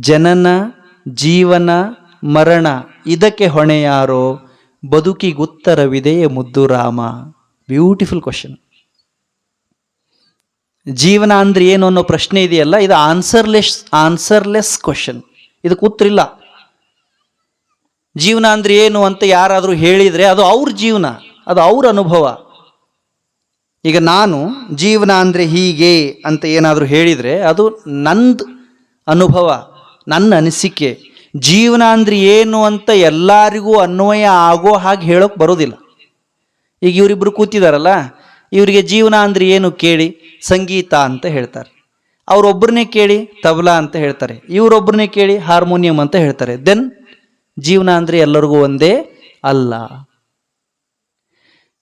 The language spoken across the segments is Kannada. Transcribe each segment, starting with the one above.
ಜನನ ಜೀವನ ಮರಣ ಇದಕ್ಕೆ ಹೊಣೆ ಯಾರೋ, ಬದುಕಿಗುತ್ತರವಿದೆಯೇ ಮುದ್ದು ರಾಮ. Beautiful question. ಜೀವನ ಅಂದ್ರೆ ಏನು ಅನ್ನೋ ಪ್ರಶ್ನೆ ಇದೆಯಲ್ಲ, ಇದು ಆನ್ಸರ್ಲೆಸ್ ಕ್ವಶನ್. ಇದಕ್ಕೆ ಉತ್ತರ ಇಲ್ಲ. ಜೀವನ ಅಂದ್ರೆ ಏನು ಅಂತ ಯಾರಾದರೂ ಹೇಳಿದರೆ ಅದು ಅವ್ರ ಜೀವನ, ಅದು ಅವ್ರ ಅನುಭವ. ಈಗ ನಾನು ಜೀವನ ಅಂದರೆ ಹೀಗೆ ಅಂತ ಏನಾದರೂ ಹೇಳಿದರೆ ಅದು ನಂದು ಅನುಭವ, ನನ್ನ ಅನಿಸಿಕೆ. ಜೀವನ ಅಂದ್ರೆ ಏನು ಅಂತ ಎಲ್ಲರಿಗೂ ಅನ್ವಯ ಆಗೋ ಹಾಗೆ ಹೇಳೋಕೆ ಬರೋದಿಲ್ಲ. ಈಗ ಇವರಿಬ್ಬರು ಕೂತಿದಾರಲ್ಲ, ಇವರಿಗೆ ಜೀವನ ಅಂದ್ರೆ ಏನು ಕೇಳಿ ಸಂಗೀತ ಅಂತ ಹೇಳ್ತಾರೆ. ಅವರೊಬ್ಬರನ್ನೇ ಕೇಳಿ ತಬಲಾ ಅಂತ ಹೇಳ್ತಾರೆ, ಇವರೊಬ್ಬರನ್ನೇ ಕೇಳಿ ಹಾರ್ಮೋನಿಯಂ ಅಂತ ಹೇಳ್ತಾರೆ. ದೆನ್ ಜೀವನ ಅಂದರೆ ಎಲ್ಲರಿಗೂ ಒಂದೇ ಅಲ್ಲ.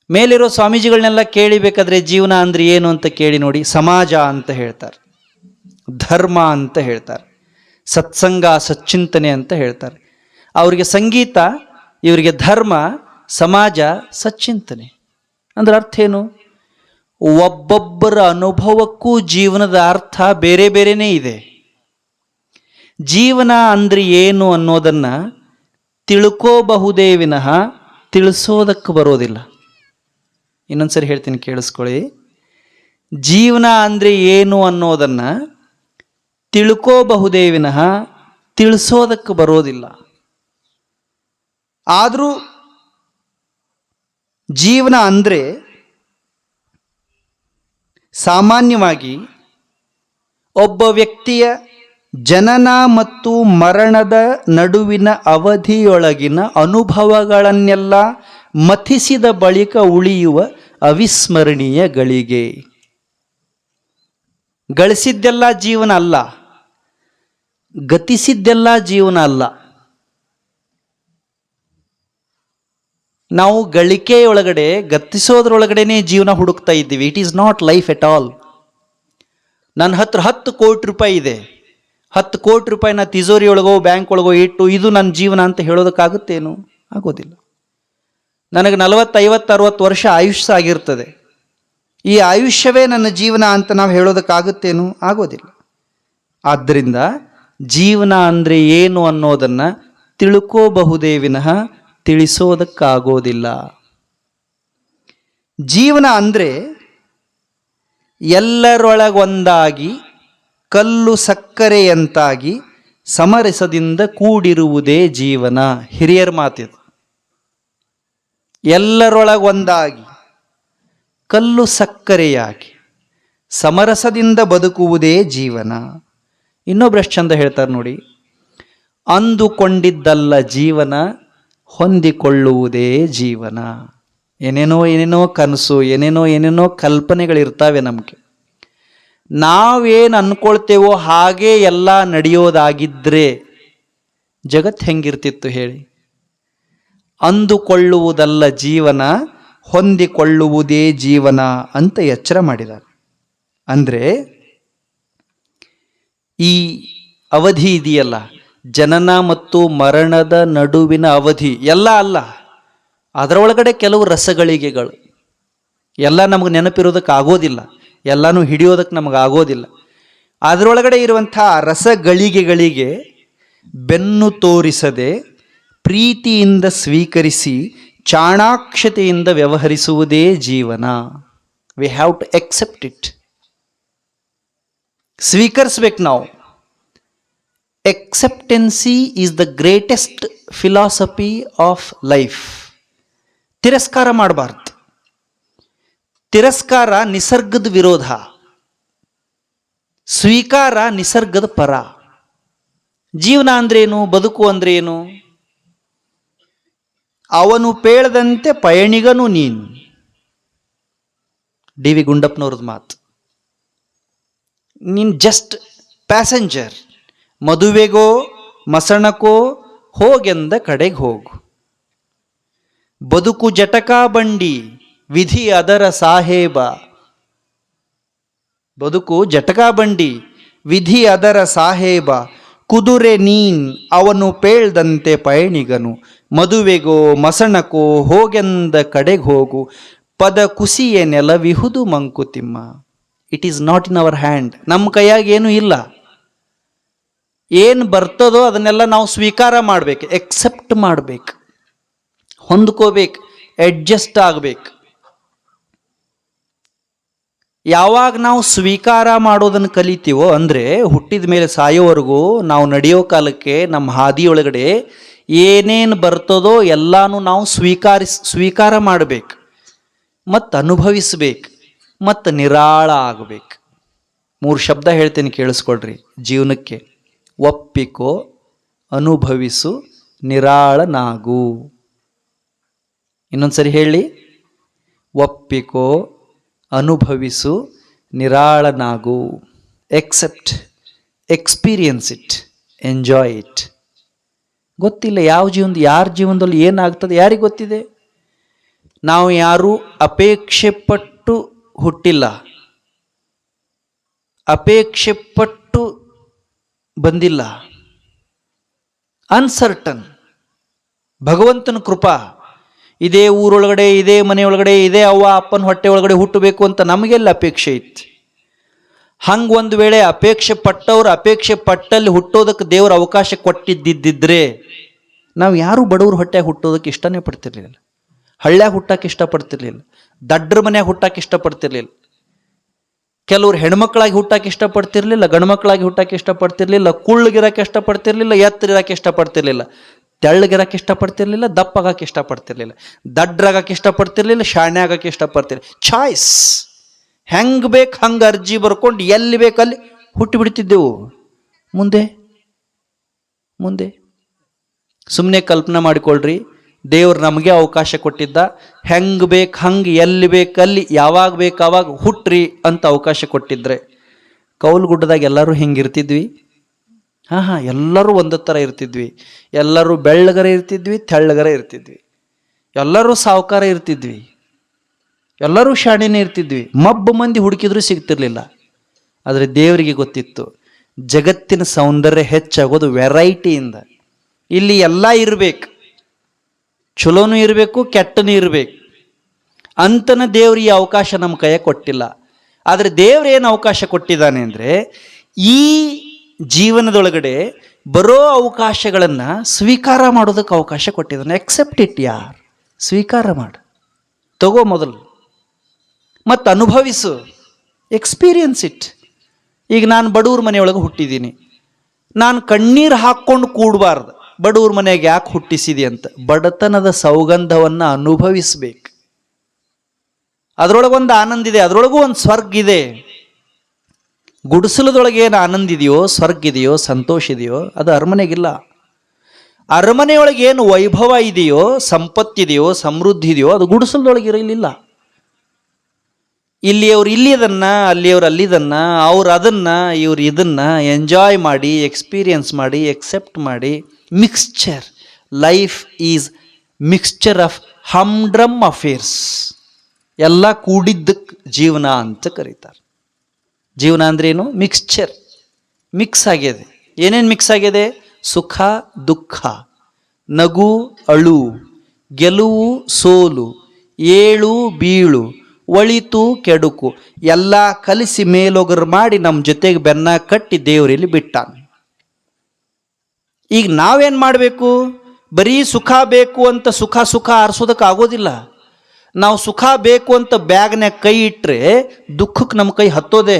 ಮೇಲಿರೋ ಸ್ವಾಮೀಜಿಗಳನ್ನೆಲ್ಲ ಕೇಳಿಬೇಕಾದ್ರೆ ಜೀವನ ಅಂದ್ರೆ ಏನು ಅಂತ ಕೇಳಿ ನೋಡಿ, ಸಮಾಜ ಅಂತ ಹೇಳ್ತಾರೆ, ಧರ್ಮ ಅಂತ ಹೇಳ್ತಾರೆ, ಸತ್ಸಂಗ ಸಚ್ಚಿಂತನೆ ಅಂತ ಹೇಳ್ತಾರೆ. ಅವರಿಗೆ ಸಂಗೀತ, ಇವರಿಗೆ ಧರ್ಮ, ಸಮಾಜ, ಸಚ್ಚಿಂತನೆ. ಅಂದ್ರೆ ಅರ್ಥ ಏನು? ಒಬ್ಬೊಬ್ಬರ ಅನುಭವಕ್ಕೂ ಜೀವನದ ಅರ್ಥ ಬೇರೆ ಬೇರೆನೇ ಇದೆ. ಜೀವನ ಅಂದ್ರೆ ಏನು ಅನ್ನೋದನ್ನ ತಿಳ್ಕೋಬಹುದೇ ವಿನಃ ತಿಳಿಸೋದಕ್ಕೆ ಬರೋದಿಲ್ಲ. ಇನ್ನೊಂದ್ಸರಿ ಹೇಳ್ತೀನಿ, ಕೇಳಿಸ್ಕೊಳ್ಳಿ. ಜೀವನ ಅಂದ್ರೆ ಏನು ಅನ್ನೋದನ್ನ ತಿಳ್ಕೋಬಹುದೇ ವಿನಃ ತಿಳಿಸೋದಕ್ಕೆ ಬರೋದಿಲ್ಲ. ಆದರೂ ಜೀವನ ಅಂದ್ರೆ ಸಾಮಾನ್ಯವಾಗಿ ಒಬ್ಬ ವ್ಯಕ್ತಿಯ ಜನನ ಮತ್ತು ಮರಣದ ನಡುವಿನ ಅವಧಿಯೊಳಗಿನ ಅನುಭವಗಳನ್ನೆಲ್ಲ ಮಥಿಸಿದ ಬಳಿಕ ಉಳಿಯುವ ಅವಿಸ್ಮರಣೀಯ ಗಳಿಗೆ. ಗಳಿಸಿದ್ದೆಲ್ಲ ಜೀವನ ಅಲ್ಲ, ಗತಿಸಿದ್ದೆಲ್ಲ ಜೀವನ ಅಲ್ಲ. ನಾವು ಗಳಿಕೆಯೊಳಗಡೆ ಗತಿಸೋದ್ರೊಳಗಡೆನೆ ಜೀವನ ಹುಡುಕ್ತಾ ಇದ್ದೀವಿ. It is not life at all. ನನ್ನ ಹತ್ರ 10 ಕೋಟಿ ರೂಪಾಯಿ ಇದೆ, 10 ಕೋಟಿ ರೂಪಾಯಿನ ತಿಜೋರಿ ಒಳಗೋ ಬ್ಯಾಂಕ್ ಒಳಗೋ ಇಟ್ಟು ಇದು ನನ್ನ ಜೀವನ ಅಂತ ಹೇಳೋದಕ್ಕಾಗುತ್ತೇನು? ಆಗೋದಿಲ್ಲ. ನನಗೆ 40, 50, 60 ವರ್ಷ ಆಯುಷ್ಯ ಆಗಿರ್ತದೆ, ಈ ಆಯುಷ್ಯವೇ ನನ್ನ ಜೀವನ ಅಂತ ನಾವು ಹೇಳೋದಕ್ಕಾಗುತ್ತೇನು? ಆಗೋದಿಲ್ಲ. ಆದ್ದರಿಂದ ಜೀವನ ಅಂದರೆ ಏನು ಅನ್ನೋದನ್ನು ತಿಳ್ಕೋಬಹುದೇ ವಿನಃ ತಿಳಿಸೋದಕ್ಕಾಗೋದಿಲ್ಲ. ಜೀವನ ಅಂದರೆ ಎಲ್ಲರೊಳಗೊಂದಾಗಿ ಕಲ್ಲು ಸಕ್ಕರೆಯಂತಾಗಿ ಸಮರಸದಿಂದ ಕೂಡಿರುವುದೇ ಜೀವನ. ಹಿರಿಯರ ಮಾತಿದು. ಎಲ್ಲರೊಳಗೊಂದಾಗಿ ಕಲ್ಲು ಸಕ್ಕರೆಯಾಗಿ ಸಮರಸದಿಂದ ಬದುಕುವುದೇ ಜೀವನ. ಇನ್ನೊಬ್ಬರಷ್ಟು ಚಂದ ಹೇಳ್ತಾರೆ ನೋಡಿ, ಅಂದುಕೊಂಡಿದ್ದಲ್ಲ ಜೀವನ, ಹೊಂದಿಕೊಳ್ಳುವುದೇ ಜೀವನ. ಏನೇನೋ ಕನಸು, ಏನೇನೋ ಕಲ್ಪನೆಗಳಿರ್ತಾವೆ ನಮಗೆ. ನಾವೇನು ಅಂದ್ಕೊಳ್ತೇವೋ ಹಾಗೇ ಎಲ್ಲ ನಡೆಯೋದಾಗಿದ್ದರೆ ಜಗತ್ತು ಹೆಂಗಿರ್ತಿತ್ತು ಹೇಳಿ? ಅಂದುಕೊಳ್ಳುವುದಲ್ಲ ಜೀವನ, ಹೊಂದಿಕೊಳ್ಳುವುದೇ ಜೀವನ ಅಂತ ಎಚ್ಚರ ಮಾಡಿದ್ದಾರೆ. ಅಂದರೆ ಈ ಅವಧಿ ಇದೆಯಲ್ಲ, ಜನನ ಮತ್ತು ಮರಣದ ನಡುವಿನ ಅವಧಿ ಎಲ್ಲ ಅಲ್ಲ, ಅದರೊಳಗಡೆ ಕೆಲವು ರಸಗಳಿಗೆಗಳು. ಎಲ್ಲ ನಮಗೆ ನೆನಪಿರೋದಕ್ಕೆ ಆಗೋದಿಲ್ಲ, ಎಲ್ಲನೂ ಹಿಡಿಯೋದಕ್ಕೆ ನಮಗಾಗೋದಿಲ್ಲ. ಅದರೊಳಗಡೆ ಇರುವಂಥ ರಸಗಳಿಗೆಗಳಿಗೆ ಬೆನ್ನು ತೋರಿಸದೆ ಪ್ರೀತಿಯಿಂದ ಸ್ವೀಕರಿಸಿ ಚಾಣಾಕ್ಷತೆಯಿಂದ ವ್ಯವಹರಿಸುವುದೇ ಜೀವನ. We have to accept it. ಸ್ವೀಕರಿಸ್ಬೇಕು ನಾವು. Acceptance is the greatest philosophy of life. ತಿರಸ್ಕಾರ ಮಾಡಬಾರ್ದು. ತಿರಸ್ಕಾರ ನಿಸರ್ಗದ ವಿರೋಧ, ಸ್ವೀಕಾರ ನಿಸರ್ಗದ ಪರ. ಜೀವನ ಅಂದ್ರೇನು? ಬದುಕು ಅಂದ್ರೇನು? ಅವನು ಪೇಳದಂತೆ ಪಯಣಿಗನು ನೀನು. ಡಿ ವಿ ಗುಂಡಪ್ಪನವ್ರದ್ದು ಮಾತು. ನೀನು ಜಸ್ಟ್ ಪ್ಯಾಸೆಂಜರ್. ಮದುವೆಗೋ ಮಸಣಕೋ ಹೋಗೆಂದ ಕಡೆಗೆ ಹೋಗು. ಬದುಕು ಜಟಕಾ ಬಂಡಿ, ವಿಧಿ ಅದರ ಸಾಹೇಬ. ಬದುಕು ಜಟಕಾ ಬಂಡಿ, ವಿಧಿ ಅದರ ಸಾಹೇಬ. ಕುದುರೆ ನೀನ್, ಅವನು ಪೇಳ್ದಂತೆ ಪಯಣಿಗನು. ಮದುವೆಗೋ ಮಸಣಕೋ ಹೋಗೆಂದ ಕಡೆಗೆ ಹೋಗು. ಪದ ಕುಸಿಯೇ ನೆಲವಿಹುದು Mankutimma. It is not in our hand. ನಮ್ಮ ಕೈಯಾಗ ಏನೂ ಇಲ್ಲ. ಏನು ಬರ್ತದೋ ಅದನ್ನೆಲ್ಲ ನಾವು ಸ್ವೀಕಾರ ಮಾಡಬೇಕು, ಎಕ್ಸೆಪ್ಟ್ ಮಾಡಬೇಕು, ಹೊಂದ್ಕೋಬೇಕು, ಅಡ್ಜಸ್ಟ್ ಆಗಬೇಕು. ಯಾವಾಗ ನಾವು ಸ್ವೀಕಾರ ಮಾಡೋದನ್ನು ಕಲಿತೀವೋ, ಅಂದರೆ ಹುಟ್ಟಿದ ಮೇಲೆ ಸಾಯೋವರೆಗೂ ನಾವು ನಡೆಯೋ ಕಾಲಕ್ಕೆ ನಮ್ಮ ಹಾದಿಯೊಳಗಡೆ ಏನೇನು ಬರ್ತದೋ ಎಲ್ಲಾನು ನಾವು ಸ್ವೀಕಾರ ಮಾಡಬೇಕು ಮತ್ತು ಅನುಭವಿಸ್ಬೇಕು ಮತ್ತು ನಿರಾಳ ಆಗಬೇಕು. 3 ಶಬ್ದ ಹೇಳ್ತೇನೆ, ಕೇಳಿಸ್ಕೊಳ್ರಿ ಜೀವನಕ್ಕೆ. ಒಪ್ಪಿಕೋ, ಅನುಭವಿಸು, ನಿರಾಳನಾಗು. ಇನ್ನೊಂದ್ಸರಿ ಹೇಳಿ. ಒಪ್ಪಿಕೋ, ಅನುಭವಿಸು, ನಿರಾಳನಾಗು. Accept, experience it, enjoy it. ಗೊತ್ತಿಲ್ಲ ಯಾರ ಜೀವನದಲ್ಲಿ ಏನಾಗ್ತದೆ ಯಾರಿಗೆ ಗೊತ್ತಿದೆ. ನಾವು ಯಾರೂ ಅಪೇಕ್ಷೆ ಪಟ್ಟು ಹುಟ್ಟಿಲ್ಲ, ಅಪೇಕ್ಷೆ ಪಟ್ಟು ಬಂದಿಲ್ಲ. ಅನ್ಸರ್ಟನ್. ಭಗವಂತನ ಕೃಪಾ. ಇದೇ ಊರೊಳಗಡೆ, ಇದೇ ಮನೆಯೊಳಗಡೆ, ಇದೇ ಅವ್ವ ಅಪ್ಪನ ಹೊಟ್ಟೆ ಒಳಗಡೆ ಹುಟ್ಟಬೇಕು ಅಂತ ನಮಗೆಲ್ಲ ಅಪೇಕ್ಷೆ ಇತ್ತು. ಹಂಗೆ ಒಂದು ವೇಳೆ ಅಪೇಕ್ಷೆ ಪಟ್ಟವ್ರು ಅಪೇಕ್ಷೆ ಪಟ್ಟಲ್ಲಿ ಹುಟ್ಟೋದಕ್ಕೆ ದೇವ್ರ ಅವಕಾಶ ಕೊಟ್ಟಿದ್ದಿದ್ದರೆ ನಾವು ಯಾರೂ ಬಡವ್ರ ಹೊಟ್ಟೆಗೆ ಹುಟ್ಟೋದಕ್ಕೆ ಇಷ್ಟನೇ ಪಡ್ತಿರ್ಲಿಲ್ಲ, ಹಳ್ಳ್ಯಾಗ ಹುಟ್ಟಕ್ಕೆ ಇಷ್ಟಪಡ್ತಿರ್ಲಿಲ್ಲ, ದಡ್ರ ಮನ್ಯಾಗ ಹುಟ್ಟಕ್ಕೆ ಇಷ್ಟಪಡ್ತಿರ್ಲಿಲ್ಲ. ಕೆಲವ್ರು ಹೆಣ್ಮಕ್ಳಾಗಿ ಹುಟ್ಟಕ್ಕೆ ಇಷ್ಟಪಡ್ತಿರ್ಲಿಲ್ಲ, ಗಂಡ್ಮಕ್ಳಾಗಿ ಹುಟ್ಟಕ್ಕೆ ಇಷ್ಟಪಡ್ತಿರ್ಲಿಲ್ಲ, ಕುಳ್ಳಗಿರಕ್ಕೆ ಇಷ್ಟಪಡ್ತಿರ್ಲಿಲ್ಲ, ಎತ್ತರಿರಕ್ಕೆ ಇಷ್ಟಪಡ್ತಿರ್ಲಿಲ್ಲ, ತೆಳ್ಳಗಿರಕ್ಕೆ ಇಷ್ಟಪಡ್ತಿರ್ಲಿಲ್ಲ, ದಪ್ಪಾಗಕ್ಕೆ ಇಷ್ಟಪಡ್ತಿರ್ಲಿಲ್ಲ, ದಡ್ರಾಗಕ್ಕೆ ಇಷ್ಟಪಡ್ತಿರ್ಲಿಲ್ಲ, ಶಾಣೆ ಆಗಕ್ಕೆ ಇಷ್ಟಪಡ್ತಿರ್ಲಿಲ್ಲ. ಚಾಯ್ಸ್. ಹೆಂಗೆ ಬೇಕು ಹಂಗೆ ಅರ್ಜಿ ಬರ್ಕೊಂಡು ಎಲ್ಲಿ ಬೇಕಲ್ಲಿ ಹುಟ್ಟಿ ಬಿಡ್ತಿದ್ದೆವು. ಮುಂದೆ ಮುಂದೆ ಸುಮ್ಮನೆ ಕಲ್ಪನೆ ಮಾಡಿಕೊಳ್ಳ್ರಿ, ದೇವ್ರು ನಮಗೆ ಅವಕಾಶ ಕೊಟ್ಟಿದ್ದ. ಹೆಂಗೆ ಬೇಕು ಹಂಗೆ, ಎಲ್ಲಿ ಬೇಕಲ್ಲಿ, ಯಾವಾಗ ಬೇಕು ಆವಾಗ ಹುಟ್ಟ್ರಿ ಅಂತ ಅವಕಾಶ ಕೊಟ್ಟಿದ್ರೆ ಕೌಲ್ಗುಡ್ಡದಾಗ ಎಲ್ಲರೂ ಹಿಂಗಿರ್ತಿದ್ವಿ. ಎಲ್ಲರೂ ಒಂದೇ ಥರ ಇರ್ತಿದ್ವಿ. ಎಲ್ಲರೂ ಬೆಳ್ಳಗರ ಇರ್ತಿದ್ವಿ, ತೆಳ್ಳಗರ ಇರ್ತಿದ್ವಿ. ಎಲ್ಲರೂ ಸಾವುಕಾರ ಇರ್ತಿದ್ವಿ, ಎಲ್ಲರೂ ಶಾಣೆನೇ ಇರ್ತಿದ್ವಿ. ಮಬ್ಬು ಮಂದಿ ಹುಡುಕಿದ್ರೂ ಸಿಗ್ತಿರ್ಲಿಲ್ಲ. ಆದರೆ ದೇವರಿಗೆ ಗೊತ್ತಿತ್ತು, ಜಗತ್ತಿನ ಸೌಂದರ್ಯ ಹೆಚ್ಚಾಗೋದು ವೆರೈಟಿಯಿಂದ. ಇಲ್ಲಿ ಎಲ್ಲ ಇರಬೇಕು, ಚಲೋನೂ ಇರಬೇಕು, ಕೆಟ್ಟನೂ ಇರಬೇಕು ಅಂತನ ದೇವ್ರು ಈ ಅವಕಾಶ ನಮ್ಮ ಕೈಯ ಕೊಟ್ಟಿಲ್ಲ. ಆದರೆ ದೇವ್ರು ಏನು ಅವಕಾಶ ಕೊಟ್ಟಿದ್ದಾನೆ ಅಂದರೆ, ಈ ಜೀವನದೊಳಗಡೆ ಬರೋ ಅವಕಾಶಗಳನ್ನು ಸ್ವೀಕಾರ ಮಾಡೋದಕ್ಕೆ ಅವಕಾಶ ಕೊಟ್ಟಿದ್ದಾನೆ. ಎಕ್ಸೆಪ್ಟ್ ಇಟ್ ಯಾರ್, ಸ್ವೀಕಾರ ಮಾಡು, ತಗೋ ಮೊದಲು, ಮತ್ತು ಅನುಭವಿಸು, ಎಕ್ಸ್ಪೀರಿಯನ್ಸ್ ಇಟ್. ಈಗ ನಾನು ಬಡವ್ರ ಮನೆಯೊಳಗೆ ಹುಟ್ಟಿದ್ದೀನಿ, ನಾನು ಕಣ್ಣೀರು ಹಾಕ್ಕೊಂಡು ಕೂಡಬಾರ್ದು. ಬಡವ್ರ ಮನೆಯಾಗ ಯಾಕೆ ಹುಟ್ಟಿಸಿದಿ ಅಂತ ಬಡತನದ ಸೌಗಂಧವನ್ನು ಅನುಭವಿಸ್ಬೇಕು. ಅದರೊಳಗೊಂದು ಆನಂದ ಇದೆ, ಅದರೊಳಗೂ ಒಂದು ಸ್ವರ್ಗ ಇದೆ. ಗುಡಿಸಲದೊಳಗೆ ಏನು ಆನಂದ ಇದೆಯೋ, ಸ್ವರ್ಗ ಇದೆಯೋ, ಸಂತೋಷ ಇದೆಯೋ ಅದು ಅರಮನೆಗಿಲ್ಲ. ಅರಮನೆಯೊಳಗೆ ಏನು ವೈಭವ ಇದೆಯೋ, ಸಂಪತ್ತಿದೆಯೋ, ಸಮೃದ್ಧಿ ಇದೆಯೋ ಅದು ಗುಡಿಸಲದೊಳಗೆ ಇರಲಿಲ್ಲ. ಇಲ್ಲಿಯವ್ರು ಇಲ್ಲಿದನ್ನ, ಅಲ್ಲಿಯವ್ರು ಅಲ್ಲಿದನ್ನ, ಅವ್ರು ಅದನ್ನ, ಇವ್ರು ಇದನ್ನ ಎಂಜಾಯ್ ಮಾಡಿ, ಎಕ್ಸ್ಪೀರಿಯನ್ಸ್ ಮಾಡಿ, ಎಕ್ಸೆಪ್ಟ್ ಮಾಡಿ. Mixture. Life is mixture of humdrum affairs. ಎಲ್ಲ ಕೂಡಿದ್ದಕ್ಕೆ ಜೀವನ ಅಂತ ಕರೀತಾರೆ. ಜೀವನ ಅಂದ್ರೇನು? ಮಿಕ್ಸ್ಚರ್, ಮಿಕ್ಸ್ ಆಗಿದೆ. ಏನೇನು ಮಿಕ್ಸ್ ಆಗಿದೆ? ಸುಖ ದುಃಖ, ನಗು ಅಳು, ಗೆಲುವು ಸೋಲು, ಏಳು ಬೀಳು, ಒಳಿತು ಕೆಡುಕು ಎಲ್ಲ ಕಲಿಸಿ ಮೇಲೊಗರು ಮಾಡಿ ನಮ್ಮ ಜೊತೆಗೆ ಬೆನ್ನ ಕಟ್ಟಿ ದೇವರಲ್ಲಿ ಬಿಟ್ಟಾನೆ. ಈಗ ನಾವೇನು ಮಾಡಬೇಕು? ಬರೀ ಸುಖ ಬೇಕು ಅಂತ ಸುಖ ಆರಿಸೋದಕ್ಕೆ ಆಗೋದಿಲ್ಲ. ನಾವು ಸುಖ ಬೇಕು ಅಂತ ಬ್ಯಾಗ್ನ್ಯಾಗ ಕೈ ಇಟ್ಟರೆ ದುಃಖಕ್ಕೆ ನಮ್ಮ ಕೈ ಹತ್ತೋದೆ.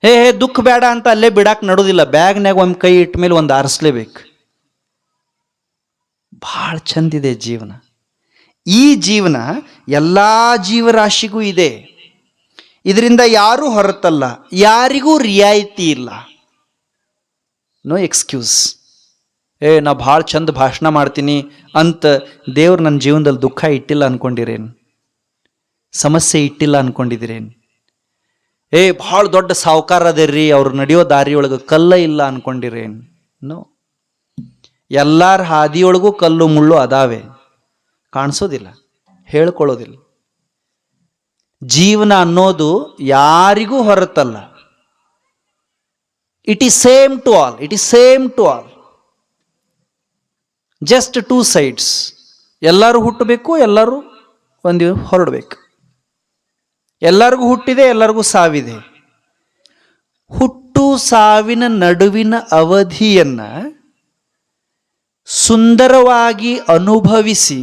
ಹೇ ದುಃಖ ಬೇಡ ಅಂತ ಅಲ್ಲೇ ಬಿಡಾಕ್ ನಡೋದಿಲ್ಲ. ಬ್ಯಾಗ್ನ್ಯಾಗ ಒಂದು ಕೈ ಇಟ್ಟ ಮೇಲೆ ಒಂದು ಆರಿಸ್ಲೇಬೇಕು. ಭಾಳ ಚಂದಿದೆ ಜೀವನ. ಈ ಜೀವನ ಎಲ್ಲ ಜೀವರಾಶಿಗೂ ಇದೆ. ಇದರಿಂದ ಯಾರೂ ಹೊರತಲ್ಲ, ಯಾರಿಗೂ ರಿಯಾಯಿತಿ ಇಲ್ಲ. No excuse. ನಾ ಭಾಳ ಚಂದ ಭಾಷಣ ಮಾಡ್ತೀನಿ ಅಂತ ದೇವ್ರು ನನ್ನ ಜೀವನದಲ್ಲಿ ದುಃಖ ಇಟ್ಟಿಲ್ಲ ಅನ್ಕೊಂಡಿರೇನು? ಸಮಸ್ಯೆ ಇಟ್ಟಿಲ್ಲ ಅನ್ಕೊಂಡಿದ್ದೀರೇನು? ಭಾಳ ದೊಡ್ಡ ಸಾವುಕಾರ ಅದೇರ್ರಿ, ಅವ್ರು ನಡೆಯೋ ದಾರಿಯೊಳಗೆ ಕಲ್ಲ ಇಲ್ಲ ಅನ್ಕೊಂಡಿರೇನು? ನೋ. ಎಲ್ಲರ ಹಾದಿಯೊಳಗೂ ಕಲ್ಲು ಮುಳ್ಳು ಅದಾವೆ, ಕಾಣಿಸೋದಿಲ್ಲ, ಹೇಳ್ಕೊಳ್ಳೋದಿಲ್ಲ. ಜೀವನ ಅನ್ನೋದು ಯಾರಿಗೂ ಹೊರತಲ್ಲ. It is same to all. It is same to all. Just two sides. ಎಲ್ಲರೂ ಹುಟ್ಟಬೇಕು, ಎಲ್ಲರೂ ಒಂದು ಹೊರಡಬೇಕು. ಎಲ್ಲರಿಗೂ ಹುಟ್ಟಿದೆ, ಎಲ್ಲರಿಗೂ ಸಾವಿದೆ. ಹುಟ್ಟು ಸಾವಿನ ನಡುವಿನ ಅವಧಿಯನ್ನ ಸುಂದರವಾಗಿ ಅನುಭವಿಸಿ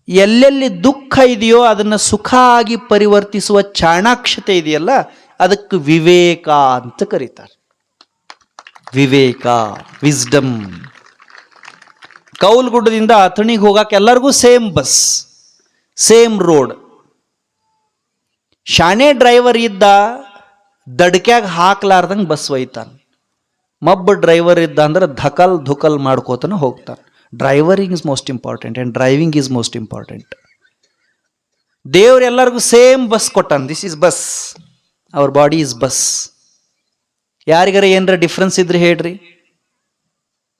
ಎಲ್ಲೆಲ್ಲಿ ದುಃಖ ಇದೆಯೋ ಅದನ್ನು ಸುಖ ಆಗಿ ಪರಿವರ್ತಿಸುವ ಚಾಣಾಕ್ಷತೆ ಇದೆಯಲ್ಲ, ಅದಕ್ಕೆ ವಿವೇಕ ಅಂತ ಕರೀತಾರೆ. ವಿವೇಕ, ವಿಸ್ಡಮ್. ಕೌಲ್ಗುಡ್ಡದಿಂದ ಅಥಣಿಗೆ ಹೋಗಕ್ಕೆ ಎಲ್ಲರಿಗೂ ಸೇಮ್ ಬಸ್, ಸೇಮ್ ರೋಡ್. ಶಾಣೆ ಡ್ರೈವರ್ ಇದ್ದ ದಡ್ಕ್ಯಾಗ ಹಾಕ್ಲಾರ್ದಂಗೆ ಬಸ್ ಒಯ್ತಾನೆ. ಮಬ್ಬ ಡ್ರೈವರ್ ಇದ್ದ ಅಂದ್ರೆ ಧಕಲ್ ಧುಕಲ್ ಮಾಡ್ಕೋತಾನೆ ಹೋಗ್ತಾನೆ. Driving is most important and driving is most important. ದೇವ್ರು ಎಲ್ಲರಿಗೂ ಸೇಮ್ ಬಸ್ ಕೊಟ್ಟಾನ. This is bus, our body is bus. ಯಾರಿಗಾರ ಏನರ ಡಿಫ್ರೆನ್ಸ್ ಇದ್ರೆ ಹೇಳ್ರಿ.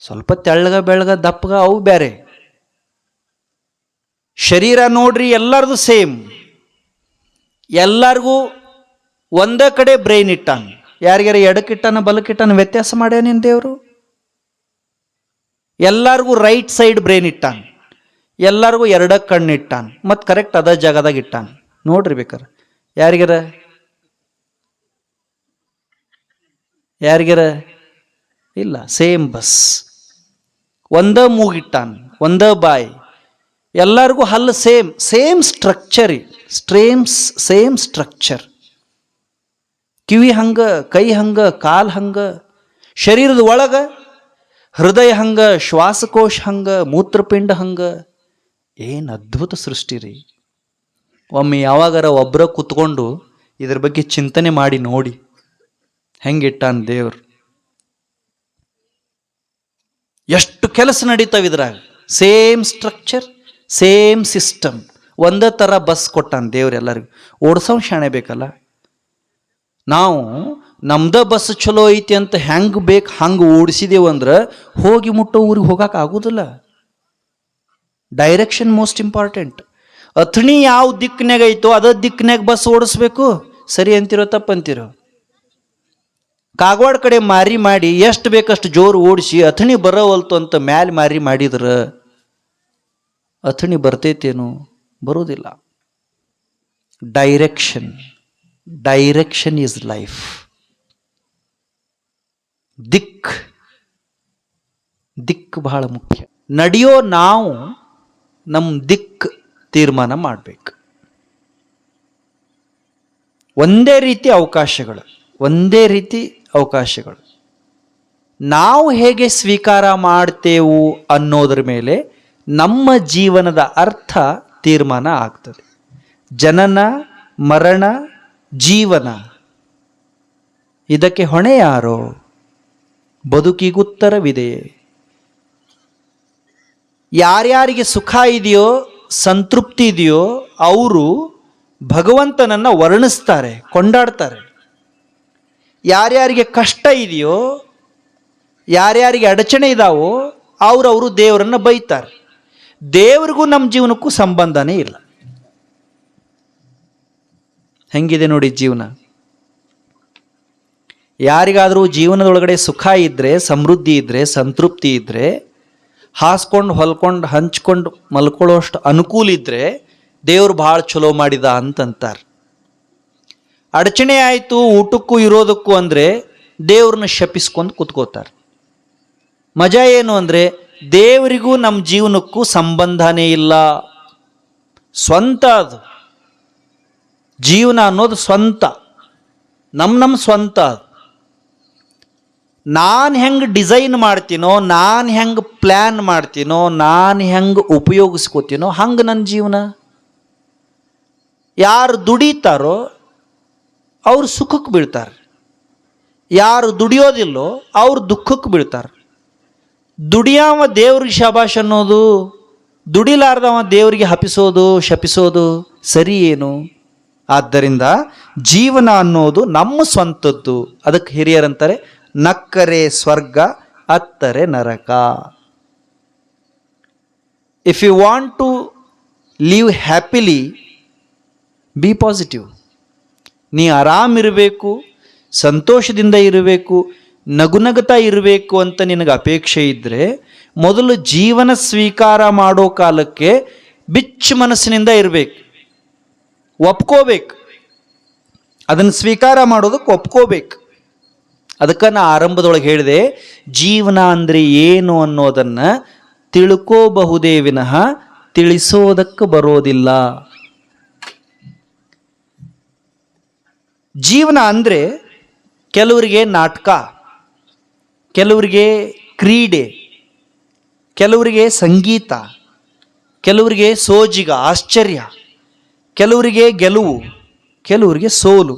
ಸ್ವಲ್ಪ ತೆಳ್ಳಗ ಬೆಳಗ ದಪ್ಪಗ ಅವು ಬೇರೆ. ಶರೀರ ನೋಡ್ರಿ ಎಲ್ಲರದು ಸೇಮ್. ಎಲ್ಲರಿಗೂ ಒಂದೇ ಕಡೆ ಬ್ರೈನ್ ಇಟ್ಟಾನ. ಯಾರಿಗಾರ ಎಡಕ್ಕಿಟ್ಟಾನ ಬಲಕ್ಕಿಟ್ಟಾನ ವ್ಯತ್ಯಾಸ ಮಾಡ್ಯಾನೇನು ದೇವರು? ಎಲ್ಲರಿಗೂ ರೈಟ್ ಸೈಡ್ ಬ್ರೈನ್ ಇಟ್ಟಾನ, ಎಲ್ಲರಿಗೂ ಎರಡಕ್ಕೆ ಕಣ್ಣು ಇಟ್ಟಾನ, ಮತ್ತು ಕರೆಕ್ಟ್ ಅದ ಜಾಗದಾಗ ಇಟ್ಟಾನ. ನೋಡ್ರಿ ಬೇಕಾರೆ ಯಾರಿಗಾರ ಇಲ್ಲ, ಸೇಮ್ ಬಸ್. ಒಂದ ಮೂಗಿಟ್ಟಾನ, ಒಂದ ಬಾಯಿ, ಎಲ್ಲರಿಗೂ ಹಲ್ಲು same, same structure, same structure. ಕಿವಿ ಹಂಗ, ಕೈ ಹಂಗ, ಕಾಲ್ ಹಂಗ, ಶರೀರದ ಒಳಗ ಹೃದಯ ಹಂಗ, ಶ್ವಾಸಕೋಶ ಹಂಗ, ಮೂತ್ರಪಿಂಡ ಹಂಗ. ಏನು ಅದ್ಭುತ ಸೃಷ್ಟಿ ರೀ. ಒಮ್ಮೆ ಯಾವಾಗಾರ ಒಬ್ಬರ ಕೂತ್ಕೊಂಡು ಇದ್ರ ಬಗ್ಗೆ ಚಿಂತನೆ ಮಾಡಿ ನೋಡಿ ಹೆಂಗಿಟ್ಟಾನ ದೇವ್ರು. ಎಷ್ಟು ಕೆಲಸ ನಡೀತಾವ ಇದ್ರಾಗ. Same structure, same system. ಒಂದೇ ಥರ ಬಸ್ ಕೊಟ್ಟಾನ ದೇವ್ರು ಎಲ್ಲರಿಗೂ. ಓಡಿಸೋನ್ ಶಾಣೆ ಬೇಕಲ್ಲ. ನಾವು ನಮ್ದ ಬಸ್ ಚಲೋ ಐತಿ ಅಂತ ಹೆಂಗೆ ಬೇಕು ಹಂಗೆ ಓಡಿಸಿದೇವಂದ್ರೆ ಹೋಗಿ ಮುಟ್ಟೋ ಊರಿಗೆ ಹೋಗಕ್ಕೆ ಆಗೋದಿಲ್ಲ. Direction most important. ಅಥಣಿ ಯಾವ ದಿಕ್ಕಿನಾಗ ಐತೋ ಅದ ದಿಕ್ಕಿನಾಗ ಬಸ್ ಓಡಿಸ್ಬೇಕು. ಸರಿ ಅಂತಿರೋ ತಪ್ಪಂತಿರೋ? ಕಾಗವಾಡ ಕಡೆ ಮಾರಿ ಮಾಡಿ ಎಷ್ಟು ಬೇಕಷ್ಟು ಜೋರು ಓಡಿಸಿ ಅಥಣಿ ಬರೋವಲ್ತು ಅಂತ ಮ್ಯಾಲೆ ಮಾರಿ ಮಾಡಿದ್ರೆ ಅಥಣಿ ಬರ್ತೈತೇನು? ಬರೋದಿಲ್ಲ. Direction is life. ದಿಕ್ ಬಹಳ ಮುಖ್ಯ. ನಡೆಯೋ ನಾವು ನಮ್ಮ ದಿಕ್ ತೀರ್ಮಾನ ಮಾಡಬೇಕು. ಒಂದೇ ರೀತಿ ಅವಕಾಶಗಳು ನಾವು ಹೇಗೆ ಸ್ವೀಕಾರ ಮಾಡ್ತೇವು ಅನ್ನೋದ್ರ ಮೇಲೆ ನಮ್ಮ ಜೀವನದ ಅರ್ಥ ತೀರ್ಮಾನ ಆಗ್ತದೆ. ಜನನ, ಮರಣ, ಜೀವನ, ಇದಕ್ಕೆ ಹೊಣೆ ಯಾರೋ? ಬದುಕಿಗುತ್ತರವಿದೆಯೇ? ಯಾರ್ಯಾರಿಗೆ ಸುಖ ಇದೆಯೋ, ಸಂತೃಪ್ತಿ ಇದೆಯೋ ಅವರು ಭಗವಂತನನ್ನು ವರ್ಣಿಸ್ತಾರೆ, ಕೊಂಡಾಡ್ತಾರೆ. ಯಾರ್ಯಾರಿಗೆ ಕಷ್ಟ ಇದೆಯೋ, ಯಾರ್ಯಾರಿಗೆ ಅಡಚಣೆ ಇದಾವೋ ಅವರು ದೇವರನ್ನು ಬೈತಾರೆ. ದೇವರಿಗೂ ನಮ್ಮ ಜೀವನಕ್ಕೂ ಸಂಬಂಧನೇ ಇಲ್ಲ. ಹೆಂಗಿದೆ ನೋಡಿ ಜೀವನ. ಯಾರಿಗಾದರೂ ಜೀವನದೊಳಗಡೆ ಸುಖ ಇದ್ದರೆ, ಸಮೃದ್ಧಿ ಇದ್ದರೆ, ಸಂತೃಪ್ತಿ ಇದ್ದರೆ, ಹಾಸ್ಕೊಂಡು ಹೊಲ್ಕೊಂಡು ಹಂಚ್ಕೊಂಡು ಮಲ್ಕೊಳ್ಳೋಷ್ಟು ಅನುಕೂಲ ಇದ್ದರೆ ದೇವ್ರು ಭಾಳ ಚಲೋ ಮಾಡಿದ ಅಂತಂತಾರೆ. ಅಡಚಣೆ ಆಯಿತು ಊಟಕ್ಕೂ ಇರೋದಕ್ಕೂ ಅಂದರೆ ದೇವ್ರನ್ನ ಶಪಿಸ್ಕೊಂಡು ಕುತ್ಕೋತಾರೆ. ಮಜಾ ಏನು ಅಂದರೆ ದೇವರಿಗೂ ನಮ್ಮ ಜೀವನಕ್ಕೂ ಸಂಬಂಧನೇ ಇಲ್ಲ. ಸ್ವಂತ ಅದು. ಜೀವನ ಅನ್ನೋದು ಸ್ವಂತ, ನಮ್ಮ ಸ್ವಂತ. ನಾನು ಹೆಂಗೆ ಡಿಸೈನ್ ಮಾಡ್ತೀನೋ, ನಾನು ಹೆಂಗೆ ಪ್ಲ್ಯಾನ್ ಮಾಡ್ತೀನೋ, ನಾನು ಹೆಂಗೆ ಉಪಯೋಗಿಸ್ಕೋತೀನೋ ಹಂಗೆ ನನ್ನ ಜೀವನ. ಯಾರು ದುಡಿತಾರೋ ಅವ್ರು ಸುಖಕ್ಕೆ ಬೀಳ್ತಾರೆ, ಯಾರು ದುಡಿಯೋದಿಲ್ಲೋ ಅವ್ರು ದುಃಖಕ್ಕೆ ಬೀಳ್ತಾರೆ. ದುಡಿಯವ ದೇವ್ರಿಗೆ ಶಬಾಷ್ ಅನ್ನೋದು, ದುಡಿಲಾರ್ದವ ದೇವರಿಗೆ ಹಪಿಸೋದು, ಶಪಿಸೋದು ಸರಿ ಏನು? ಆದ್ದರಿಂದ ಜೀವನ ಅನ್ನೋದು ನಮ್ಮ ಸ್ವಂತದ್ದು. ಅದಕ್ಕೆ ಹಿರಿಯರಂತಾರೆ, ನಕ್ಕರೆ ಸ್ವರ್ಗ, ಅತ್ತರೆ ನರಕ. If you want to live happily, be positive. ನೀ ಆರಾಮಿರಬೇಕು, ಸಂತೋಷದಿಂದ ಇರಬೇಕು, ನಗುನಗುತ್ತಾ ಇರಬೇಕು ಅಂತ ನಿನಗೆ ಅಪೇಕ್ಷೆ ಇದ್ದರೆ ಮೊದಲು ಜೀವನ ಸ್ವೀಕಾರ ಮಾಡೋ ಕಾಲಕ್ಕೆ ಬಿಚ್ಚು ಮನಸ್ಸಿನಿಂದ ಇರಬೇಕು, ಒಪ್ಕೋಬೇಕು. ಅದನ್ನು ಸ್ವೀಕಾರ ಮಾಡೋದಕ್ಕೆ ಒಪ್ಕೋಬೇಕು. ಅದಕ್ಕೆ ನಾ ಆರಂಭದೊಳಗೆ ಹೇಳಿದೆ, ಜೀವನ ಅಂದರೆ ಏನು ಅನ್ನೋದನ್ನು ತಿಳ್ಕೋಬಹುದೇ ವಿನಃ ತಿಳಿಸೋದಕ್ಕೆ ಬರೋದಿಲ್ಲ. ಜೀವನ ಅಂದರೆ ಕೆಲವರಿಗೆ ನಾಟಕ, ಕೆಲವರಿಗೆ ಕ್ರೀಡೆ, ಕೆಲವರಿಗೆ ಸಂಗೀತ, ಕೆಲವರಿಗೆ ಸೋಜಿಗ ಆಶ್ಚರ್ಯ, ಕೆಲವರಿಗೆ ಗೆಲುವು, ಕೆಲವರಿಗೆ ಸೋಲು.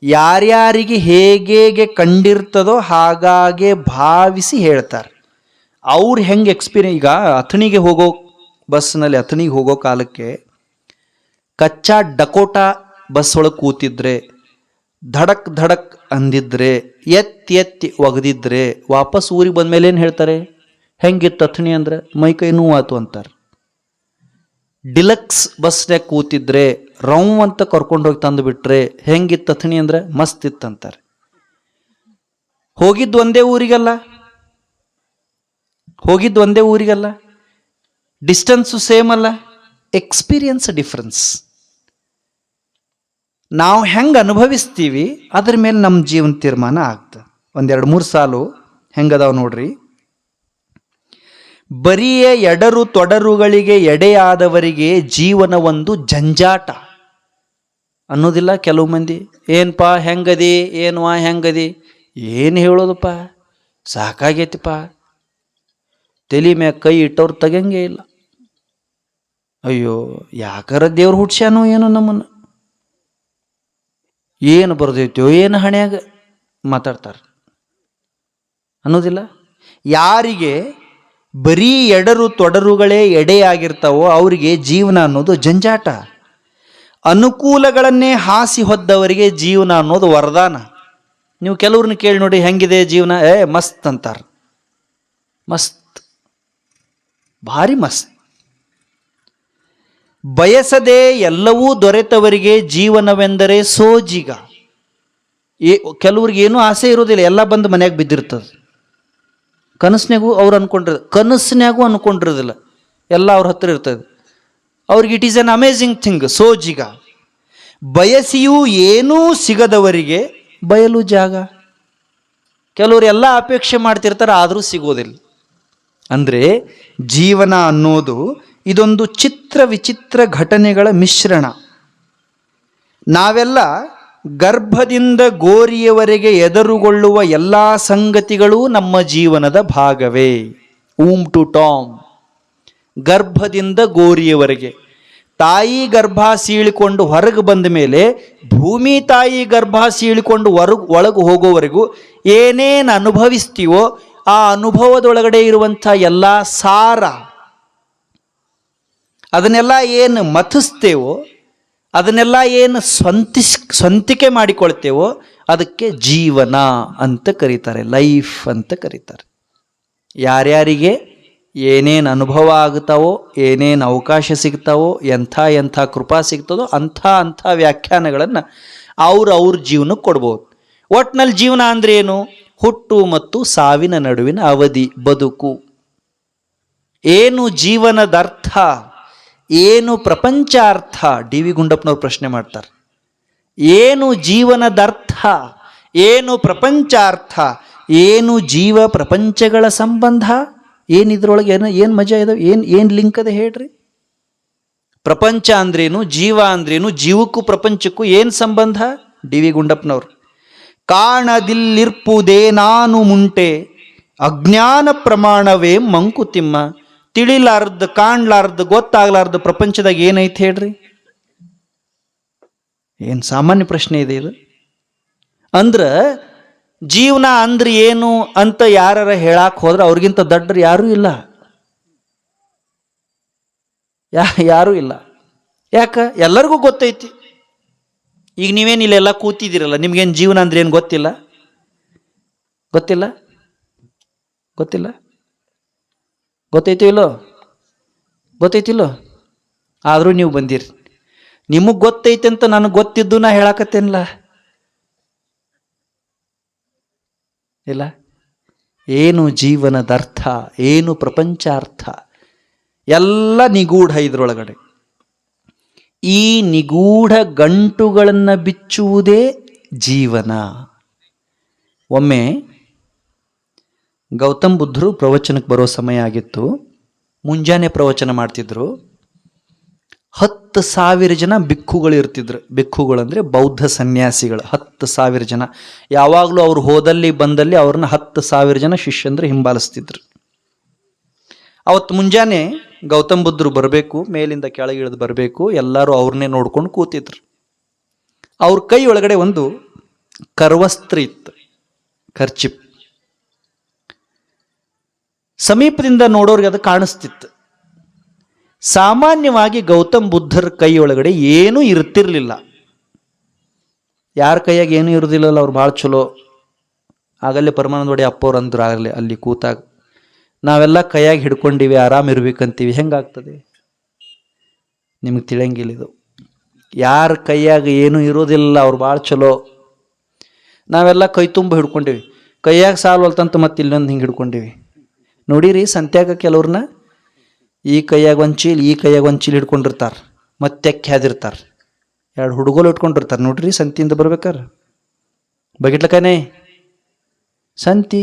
ಯಾರ್ಯಾರಿಗೆ ಹೇಗೆ ಕಂಡಿರ್ತದೋ ಹಾಗಾಗೆ ಭಾವಿಸಿ ಹೇಳ್ತಾರೆ. ಅವ್ರು ಹೆಂಗೆ ಎಕ್ಸ್ಪೀರಿಯನ್ಸ್. ಈಗ ಅಥಣಿಗೆ ಹೋಗೋ ಬಸ್ನಲ್ಲಿ ಅಥಣಿಗೆ ಹೋಗೋ ಕಾಲಕ್ಕೆ ಕಚ್ಚಾ ಡಕೋಟಾ ಬಸ್ ಒಳಗೆ ಕೂತಿದ್ರೆ, ಧಡಕ್ ಧಡಕ್ ಅಂದಿದ್ರೆ, ಎತ್ತಿ ಒಗದಿದ್ರೆ, ವಾಪಸ್ ಊರಿಗೆ ಬಂದ್ಮೇಲೆ ಏನು ಹೇಳ್ತಾರೆ? ಹೆಂಗಿತ್ತು ಅಥಣಿ ಅಂದ್ರೆ ಮೈಕೈ ನೋವಾತು ಅಂತಾರೆ. ಡಿಲಕ್ಸ್ ಬಸ್ನಾಗ ಕೂತಿದ್ರೆ ರೌ ಅಂತ ಕರ್ಕೊಂಡೋಗಿ ತಂದು ಬಿಟ್ರೆ ಹೆಂಗಿತ್ತು ಅಥಣಿ ಅಂದ್ರೆ ಮಸ್ತ್ ಇತ್ತಂತಾರೆ. ಹೋಗಿದ್ದು ಒಂದೇ ಊರಿಗಲ್ಲ, ಡಿಸ್ಟೆನ್ಸು ಸೇಮ್ ಅಲ್ಲ, ಎಕ್ಸ್ಪೀರಿಯನ್ಸ್ ಡಿಫ್ರೆನ್ಸ್. ನಾವು ಹೆಂಗೆ ಅನುಭವಿಸ್ತೀವಿ ಅದ್ರ ಮೇಲೆ ನಮ್ಮ ಜೀವನ ತೀರ್ಮಾನ ಆಗ್ತದೆ. 1-2-3 ಸಾಲು ಹೆಂಗದಾವ ನೋಡ್ರಿ. ಬರಿಯ ಎಡರು ತೊಡರುಗಳಿಗೆ ಎಡೆಯಾದವರಿಗೆ ಜೀವನ ಒಂದು ಜಂಜಾಟ ಅನ್ನೋದಿಲ್ಲ. ಕೆಲವು ಮಂದಿ ಏನಪ್ಪ ಹೆಂಗದಿ, ಏನ್ವಾ ಹೆಂಗದಿ, ಏನು ಹೇಳೋದಪ್ಪ, ಸಾಕಾಗೈತಿಪ್ಪ, ತಲೆ ಮ್ಯಾಗ ಕೈ ಇಟ್ಟವ್ರು ತೆಗಂಗೇ ಇಲ್ಲ. ಅಯ್ಯೋ ಯಾಕಾರ ದೇವ್ರು ಹುಡ್ಸ್ಯಾನೋ ಏನೋ ನಮ್ಮನ್ನು, ಏನು ಬರ್ದೈತೋ ಏನು ಹಣ್ಯಾಗ ಮಾತಾಡ್ತಾರೆ ಅನ್ನೋದಿಲ್ಲ. ಯಾರಿಗೆ ಬರೀ ಎಡರು ತೊಡರುಗಳೇ ಎಡೆಯಾಗಿರ್ತಾವೋ ಅವರಿಗೆ ಜೀವನ ಅನ್ನೋದು ಜಂಜಾಟ. ಅನುಕೂಲಗಳನ್ನೇ ಹಾಸಿ ಹೊದ್ದವರಿಗೆ ಜೀವನ ಅನ್ನೋದು ವರದಾನ. ನೀವು ಕೆಲವ್ರನ್ನ ಕೇಳಿ ನೋಡಿ ಹೆಂಗಿದೆ ಜೀವನ, ಮಸ್ತ್ ಅಂತಾರೆ. ಮಸ್ತ್, ಭಾರಿ ಮಸ್ತ್. ಬಯಸದೆ ಎಲ್ಲವೂ ದೊರೆತವರಿಗೆ ಜೀವನವೆಂದರೆ ಸೋಜಿಗ. ಕೆಲವ್ರಿಗೆ ಏನೂ ಆಸೆ ಇರೋದಿಲ್ಲ, ಎಲ್ಲ ಬಂದು ಮನ್ಯಾಗ ಬಿದ್ದಿರ್ತದೆ. ಕನಸ್ನಾಗೂ ಅನ್ಕೊಂಡಿರೋದಿಲ್ಲ, ಎಲ್ಲ ಅವ್ರ ಹತ್ರ ಇರ್ತದೆ. ಅವ್ರಿಗೆ it is an amazing thing, ಸೋಜಿಗ. ಬಯಸಿಯೂ ಏನೂ ಸಿಗದವರಿಗೆ ಬಯಲು ಜಾಗ. ಕೆಲವರು ಎಲ್ಲ ಅಪೇಕ್ಷೆ ಮಾಡ್ತಿರ್ತಾರೆ ಆದರೂ ಸಿಗೋದಿಲ್ಲ. ಅಂದರೆ ಜೀವನ ಅನ್ನೋದು ಇದೊಂದು ಚಿತ್ರ ವಿಚಿತ್ರ ಘಟನೆಗಳ ಮಿಶ್ರಣ. ನಾವೆಲ್ಲ ಗರ್ಭದಿಂದ ಗೋರಿಯವರೆಗೆ ಎದುರುಗೊಳ್ಳುವ ಎಲ್ಲ ಸಂಗತಿಗಳೂ ನಮ್ಮ ಜೀವನದ ಭಾಗವೇ. ಊಮ್ ಟು ಟಾಮ್, ಗರ್ಭದಿಂದ ಗೋರಿಯವರೆಗೆ. ತಾಯಿ ಗರ್ಭ ಸೀಳಿಕೊಂಡು ಹೊರಗೆ ಬಂದ ಮೇಲೆ ಭೂಮಿ ತಾಯಿ ಗರ್ಭ ಸೀಳಿಕೊಂಡು ಒಳಗೆ ಹೋಗೋವರೆಗೂ ಏನೇನು ಅನುಭವಿಸ್ತೀವೋ ಆ ಅನುಭವದೊಳಗಡೆ ಇರುವಂಥ ಎಲ್ಲ ಸಾರ, ಅದನ್ನೆಲ್ಲ ಏನು ಮಥಿಸ್ತೇವೋ, ಅದನ್ನೆಲ್ಲ ಏನು ಸ್ವಂತಿಕೆ ಮಾಡಿಕೊಳ್ತೇವೋ ಅದಕ್ಕೆ ಜೀವನ ಅಂತ ಕರೀತಾರೆ, ಲೈಫ್ ಅಂತ ಕರೀತಾರೆ. ಯಾರ್ಯಾರಿಗೆ ಏನೇನು ಅನುಭವ ಆಗುತ್ತಾವೋ, ಏನೇನು ಅವಕಾಶ ಸಿಗ್ತಾವೋ, ಎಂಥ ಕೃಪಾ ಸಿಗ್ತದೋ ಅಂಥ ವ್ಯಾಖ್ಯಾನಗಳನ್ನು ಅವ್ರ ಜೀವನಕ್ಕೆ ಕೊಡ್ಬೋದು. ಒಟ್ನಲ್ಲಿ ಜೀವನ ಅಂದ್ರೆ ಏನು? ಹುಟ್ಟು ಮತ್ತು ಸಾವಿನ ನಡುವಿನ ಅವಧಿ, ಬದುಕು. ಏನು ಜೀವನದ ಅರ್ಥ, ಏನು ಪ್ರಪಂಚ ಅರ್ಥ? ಡಿ ವಿ ಗುಂಡಪ್ಪನವ್ರು ಪ್ರಶ್ನೆ ಮಾಡ್ತಾರೆ. ಏನು ಜೀವನದ ಅರ್ಥ, ಏನು ಪ್ರಪಂಚ ಅರ್ಥ, ಏನು ಜೀವ ಪ್ರಪಂಚಗಳ ಸಂಬಂಧ, ಏನಿದ್ರೊಳಗೆ ಏನು ಮಜಾ ಇದಾವೆ, ಏನು ಲಿಂಕ್ ಅದ ಹೇಳ್ರಿ. ಪ್ರಪಂಚ ಅಂದ್ರೇನು, ಜೀವ ಅಂದ್ರೇನು, ಜೀವಕ್ಕೂ ಪ್ರಪಂಚಕ್ಕೂ ಏನು ಸಂಬಂಧ? D V ಗುಂಡಪ್ಪನವ್ರು. ಕಾಣದಿಲ್ಲಿರ್ಪುದೇ ನಾನು ಮುಂಟೆ, ಅಜ್ಞಾನ ಪ್ರಮಾಣವೇ ಮಂಕುತಿಮ್ಮ. ತಿಳಿಲಾರ್ದು, ಕಾಣ್ಲಾರ್ದು, ಗೊತ್ತಾಗ್ಲಾರ್ದು ಪ್ರಪಂಚದಾಗ ಏನೈತೆ ಹೇಳ್ರಿ? ಏನು ಸಾಮಾನ್ಯ ಪ್ರಶ್ನೆ ಇದೆ ಇದು. ಅಂದ್ರ ಜೀವನ ಅಂದ್ರೆ ಏನು ಅಂತ ಯಾರ ಹೇಳಾಕ್ ಹೋದ್ರೆ ಅವ್ರಿಗಿಂತ ದಡ್ಡರು ಯಾರೂ ಇಲ್ಲ, ಯಾರೂ ಇಲ್ಲ. ಯಾಕ? ಎಲ್ಲರಿಗೂ ಗೊತ್ತೈತಿ. ಈಗ ನೀವೇನು ಇಲ್ಲೆಲ್ಲ ಕೂತಿದ್ದೀರಲ್ಲ, ನಿಮ್ಗೇನು ಜೀವನ ಅಂದ್ರೆ ಏನು ಗೊತ್ತಿಲ್ಲ? ಗೊತ್ತೈತಿಲ್ಲೋ? ಆದರೂ ನೀವು ಬಂದಿರಿ. ನಿಮಗೆ ಗೊತ್ತೈತೆ ಅಂತ ನನಗೆ ಗೊತ್ತಿದ್ದು ನಾ ಹೇಳಕತ್ತೇನಿಲ್ಲ. ಇಲ್ಲ, ಏನು ಜೀವನದ ಅರ್ಥ, ಏನು ಪ್ರಪಂಚ ಅರ್ಥ, ಎಲ್ಲ ನಿಗೂಢ ಇದ್ರೊಳಗಡೆ. ಈ ನಿಗೂಢ ಗಂಟುಗಳನ್ನು ಬಿಚ್ಚುವುದೇ ಜೀವನ. ಒಮ್ಮೆ ಗೌತಮ್ ಬುದ್ಧರು ಪ್ರವಚನಕ್ಕೆ ಬರೋ ಸಮಯ ಆಗಿತ್ತು. ಮುಂಜಾನೆ ಪ್ರವಚನ ಮಾಡ್ತಿದ್ರು. 10,000 ಜನ ಭಿಕ್ಕುಗಳು ಇರ್ತಿದ್ರು. ಭಿಕ್ಕುಗಳು ಅಂದರೆ ಬೌದ್ಧ ಸನ್ಯಾಸಿಗಳು. 10,000 ಜನ. ಯಾವಾಗಲೂ ಅವ್ರು ಹೋದಲ್ಲಿ ಬಂದಲ್ಲಿ ಅವ್ರನ್ನ 10,000 ಜನ ಶಿಷ್ಯಂದ್ರೆ ಹಿಂಬಾಲಿಸ್ತಿದ್ರು. ಅವತ್ತು ಮುಂಜಾನೆ ಗೌತಮ್ ಬುದ್ಧರು ಬರಬೇಕು, ಮೇಲಿಂದ ಕೆಳಗೆ ಇಳಿದು ಬರಬೇಕು. ಎಲ್ಲರೂ ಅವ್ರನ್ನೇ ನೋಡ್ಕೊಂಡು ಕೂತಿದ್ರು. ಅವ್ರ ಕೈ ಒಳಗಡೆ ಒಂದು ಕರ್ವಸ್ತ್ರ ಇತ್ತು, ಕರ್ಚಿಪ್. ಸಮೀಪದಿಂದ ನೋಡೋರಿಗೆ ಅದು ಕಾಣಿಸ್ತಿತ್ತು. ಸಾಮಾನ್ಯವಾಗಿ ಗೌತಮ್ ಬುದ್ಧರ ಕೈ ಒಳಗಡೆ ಏನೂ ಇರ್ತಿರ್ಲಿಲ್ಲ. ಯಾರ ಕೈಯಾಗ ಏನೂ ಇರೋದಿಲ್ಲಲ್ಲ, ಅವ್ರು ಭಾಳ ಚಲೋ. ಆಗಲ್ಲೇ ಪರಮಾನಂದ ಒಡೆಯ ಅಪ್ಪವ್ರು ಅಂದ್ರು ಆಗಲೇ ಅಲ್ಲಿ ಕೂತಾಗ, ನಾವೆಲ್ಲ ಕೈಯಾಗಿ ಹಿಡ್ಕೊಂಡಿವಿ, ಆರಾಮಿರ್ಬೇಕಂತೀವಿ. ಹೆಂಗಾಗ್ತದೆ? ನಿಮಗೆ ತಿಳಿಯಂಗಿಲ್ಲ ಇದು. ಯಾರ ಕೈಯಾಗ ಏನೂ ಇರೋದಿಲ್ಲ, ಅವ್ರು ಭಾಳ ಚಲೋ. ನಾವೆಲ್ಲ ಕೈ ತುಂಬ ಹಿಡ್ಕೊಂಡಿವಿ. ಕೈಯಾಗ ಸಾಲ್ವಲ್ತಂತ ಮತ್ತೆ ಇಲ್ಲೊಂದು ಹಿಂಗೆ ಹಿಡ್ಕೊಂಡಿವಿ. ನೋಡಿರಿ ಸಂತ್ಯಾಗ ಕೆಲವ್ರನ್ನ ಈ ಕೈಯಾಗ ಒಂದು ಚೀಲ, ಈ ಕೈಯಾಗ ಒಂದು ಚೀಲ ಹಿಡ್ಕೊಂಡಿರ್ತಾರೆ, ಮತ್ತೆ ಕ್ಯಾದಿರ್ತಾರೆ. 2 ಹುಡುಗರು ಇಟ್ಕೊಂಡಿರ್ತಾರೆ. ನೋಡ್ರಿ ಸಂತಿಯಿಂದ ಬರ್ಬೇಕಾರೆ ಬಗಿಟ್ಲಕ್ಕನೇ संती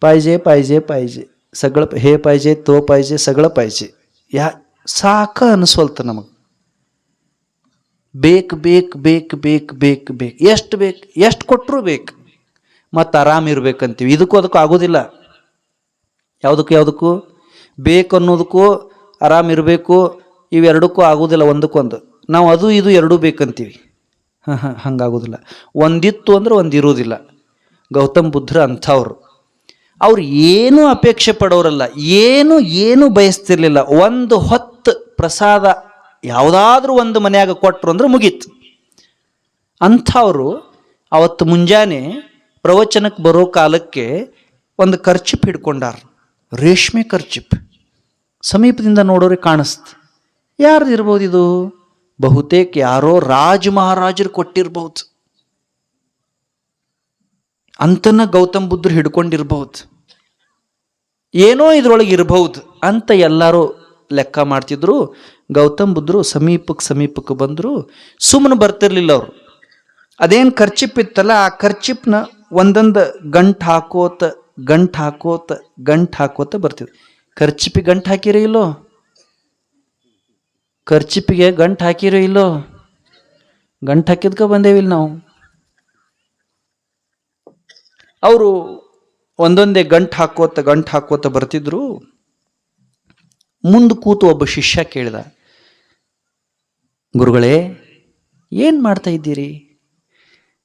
पाहिजे पाहिजे पाहिजे सगळं हे पाहिजे तो पाहिजे सगळं पाहिजे या सारखं अनस्वल्त नमग ಬೇಕ್ ಬೇಕ್ ಬೇಕ್ ಬೇಕ್ ಬೇಕ್ ಬೇಕ್ ಎಷ್ಟು ಕೊಟ್ಟರು ಬೇಕು. ಮತ್ತು ಆರಾಮ ಇರ್ಬೇಕಂತೀವಿ. ಇದಕ್ಕೂ ಅದಕ್ಕೂ ಆಗೋದಿಲ್ಲ. ಯಾವುದಕ್ಕೂ ಬೇಕು ಅನ್ನೋದಕ್ಕೂ ಆರಾಮ ಇರಬೇಕು, ಇವೆರಡಕ್ಕೂ ಆಗೋದಿಲ್ಲ ಒಂದಕ್ಕೊಂದು. ನಾವು ಅದು ಇದು ಎರಡೂ ಬೇಕಂತೀವಿ. ಹಂಗಾಗೋದಿಲ್ಲ. ಒಂದಿತ್ತು ಅಂದ್ರೆ ಒಂದು ಇರೋದಿಲ್ಲ. ಗೌತಮ್ ಬುದ್ಧರು ಅಂಥವ್ರು. ಅವ್ರು ಏನೂ ಅಪೇಕ್ಷೆ ಪಡೋರಲ್ಲ, ಏನು ಬಯಸ್ತಿರ್ಲಿಲ್ಲ. ಒಂದು ಹೊತ್ತು ಪ್ರಸಾದ ಯಾವುದಾದ್ರೂ ಒಂದು ಮನೆಯಾಗ ಕೊಟ್ಟರು ಅಂದ್ರೆ ಮುಗೀತು. ಅಂಥವರು ಅವತ್ತು ಮುಂಜಾನೆ ಪ್ರವಚನಕ್ಕೆ ಬರೋ ಕಾಲಕ್ಕೆ ಒಂದು ಕರ್ಚಿಪ್ ಹಿಡ್ಕೊಂಡಾರ, ರೇಷ್ಮೆ ಕರ್ಚಿಪ್. ಸಮೀಪದಿಂದ ನೋಡೋರಿಗೆ ಕಾಣಿಸ್ತು. ಯಾರ್ದು ಇರ್ಬೋದು ಇದು? ಬಹುತೇಕ ಯಾರೋ ರಾಜ ಮಹಾರಾಜರು ಕೊಟ್ಟಿರ್ಬಹುದು ಅಂತನ ಗೌತಮ್ ಬುದ್ಧರು ಹಿಡ್ಕೊಂಡಿರ್ಬಹುದು, ಏನೋ ಇದ್ರೊಳಗೆ ಇರಬಹುದು ಅಂತ ಎಲ್ಲರೂ ಲೆಕ್ಕ ಮಾಡ್ತಿದ್ರು. ಗೌತಮ್ ಬುದ್ಧರು ಸಮೀಪಕ್ಕೆ ಬಂದರು. ಸುಮ್ಮನೆ ಬರ್ತಿರ್ಲಿಲ್ಲ ಅವರು. ಅದೇನು ಕರ್ಚಿಪ್ ಇತ್ತಲ್ಲ, ಆ ಕರ್ಚಿಪ್ನ ಒಂದೊಂದು ಗಂಟು ಹಾಕೋತ ಬರ್ತಿದ್ರು. ಕರ್ಚಿಪಿಗೆ ಗಂಟು ಹಾಕಿರೋ ಇಲ್ಲೋ? ಕರ್ಚಿಪಿಗೆ ಗಂಟು ಹಾಕಿರೋ ಇಲ್ಲೋ? ಗಂಟು ಹಾಕಿದ್ಕ ಬಂದೇವಿಲ್ಲ ನಾವು. ಅವರು ಒಂದೊಂದೇ ಗಂಟು ಹಾಕೋತ ಬರ್ತಿದ್ರು. ಮುಂದೆ ಕೂತು ಒಬ್ಬ ಶಿಷ್ಯ ಕೇಳಿದ, ಗುರುಗಳೇ ಏನು ಮಾಡ್ತಾ ಇದ್ದೀರಿ?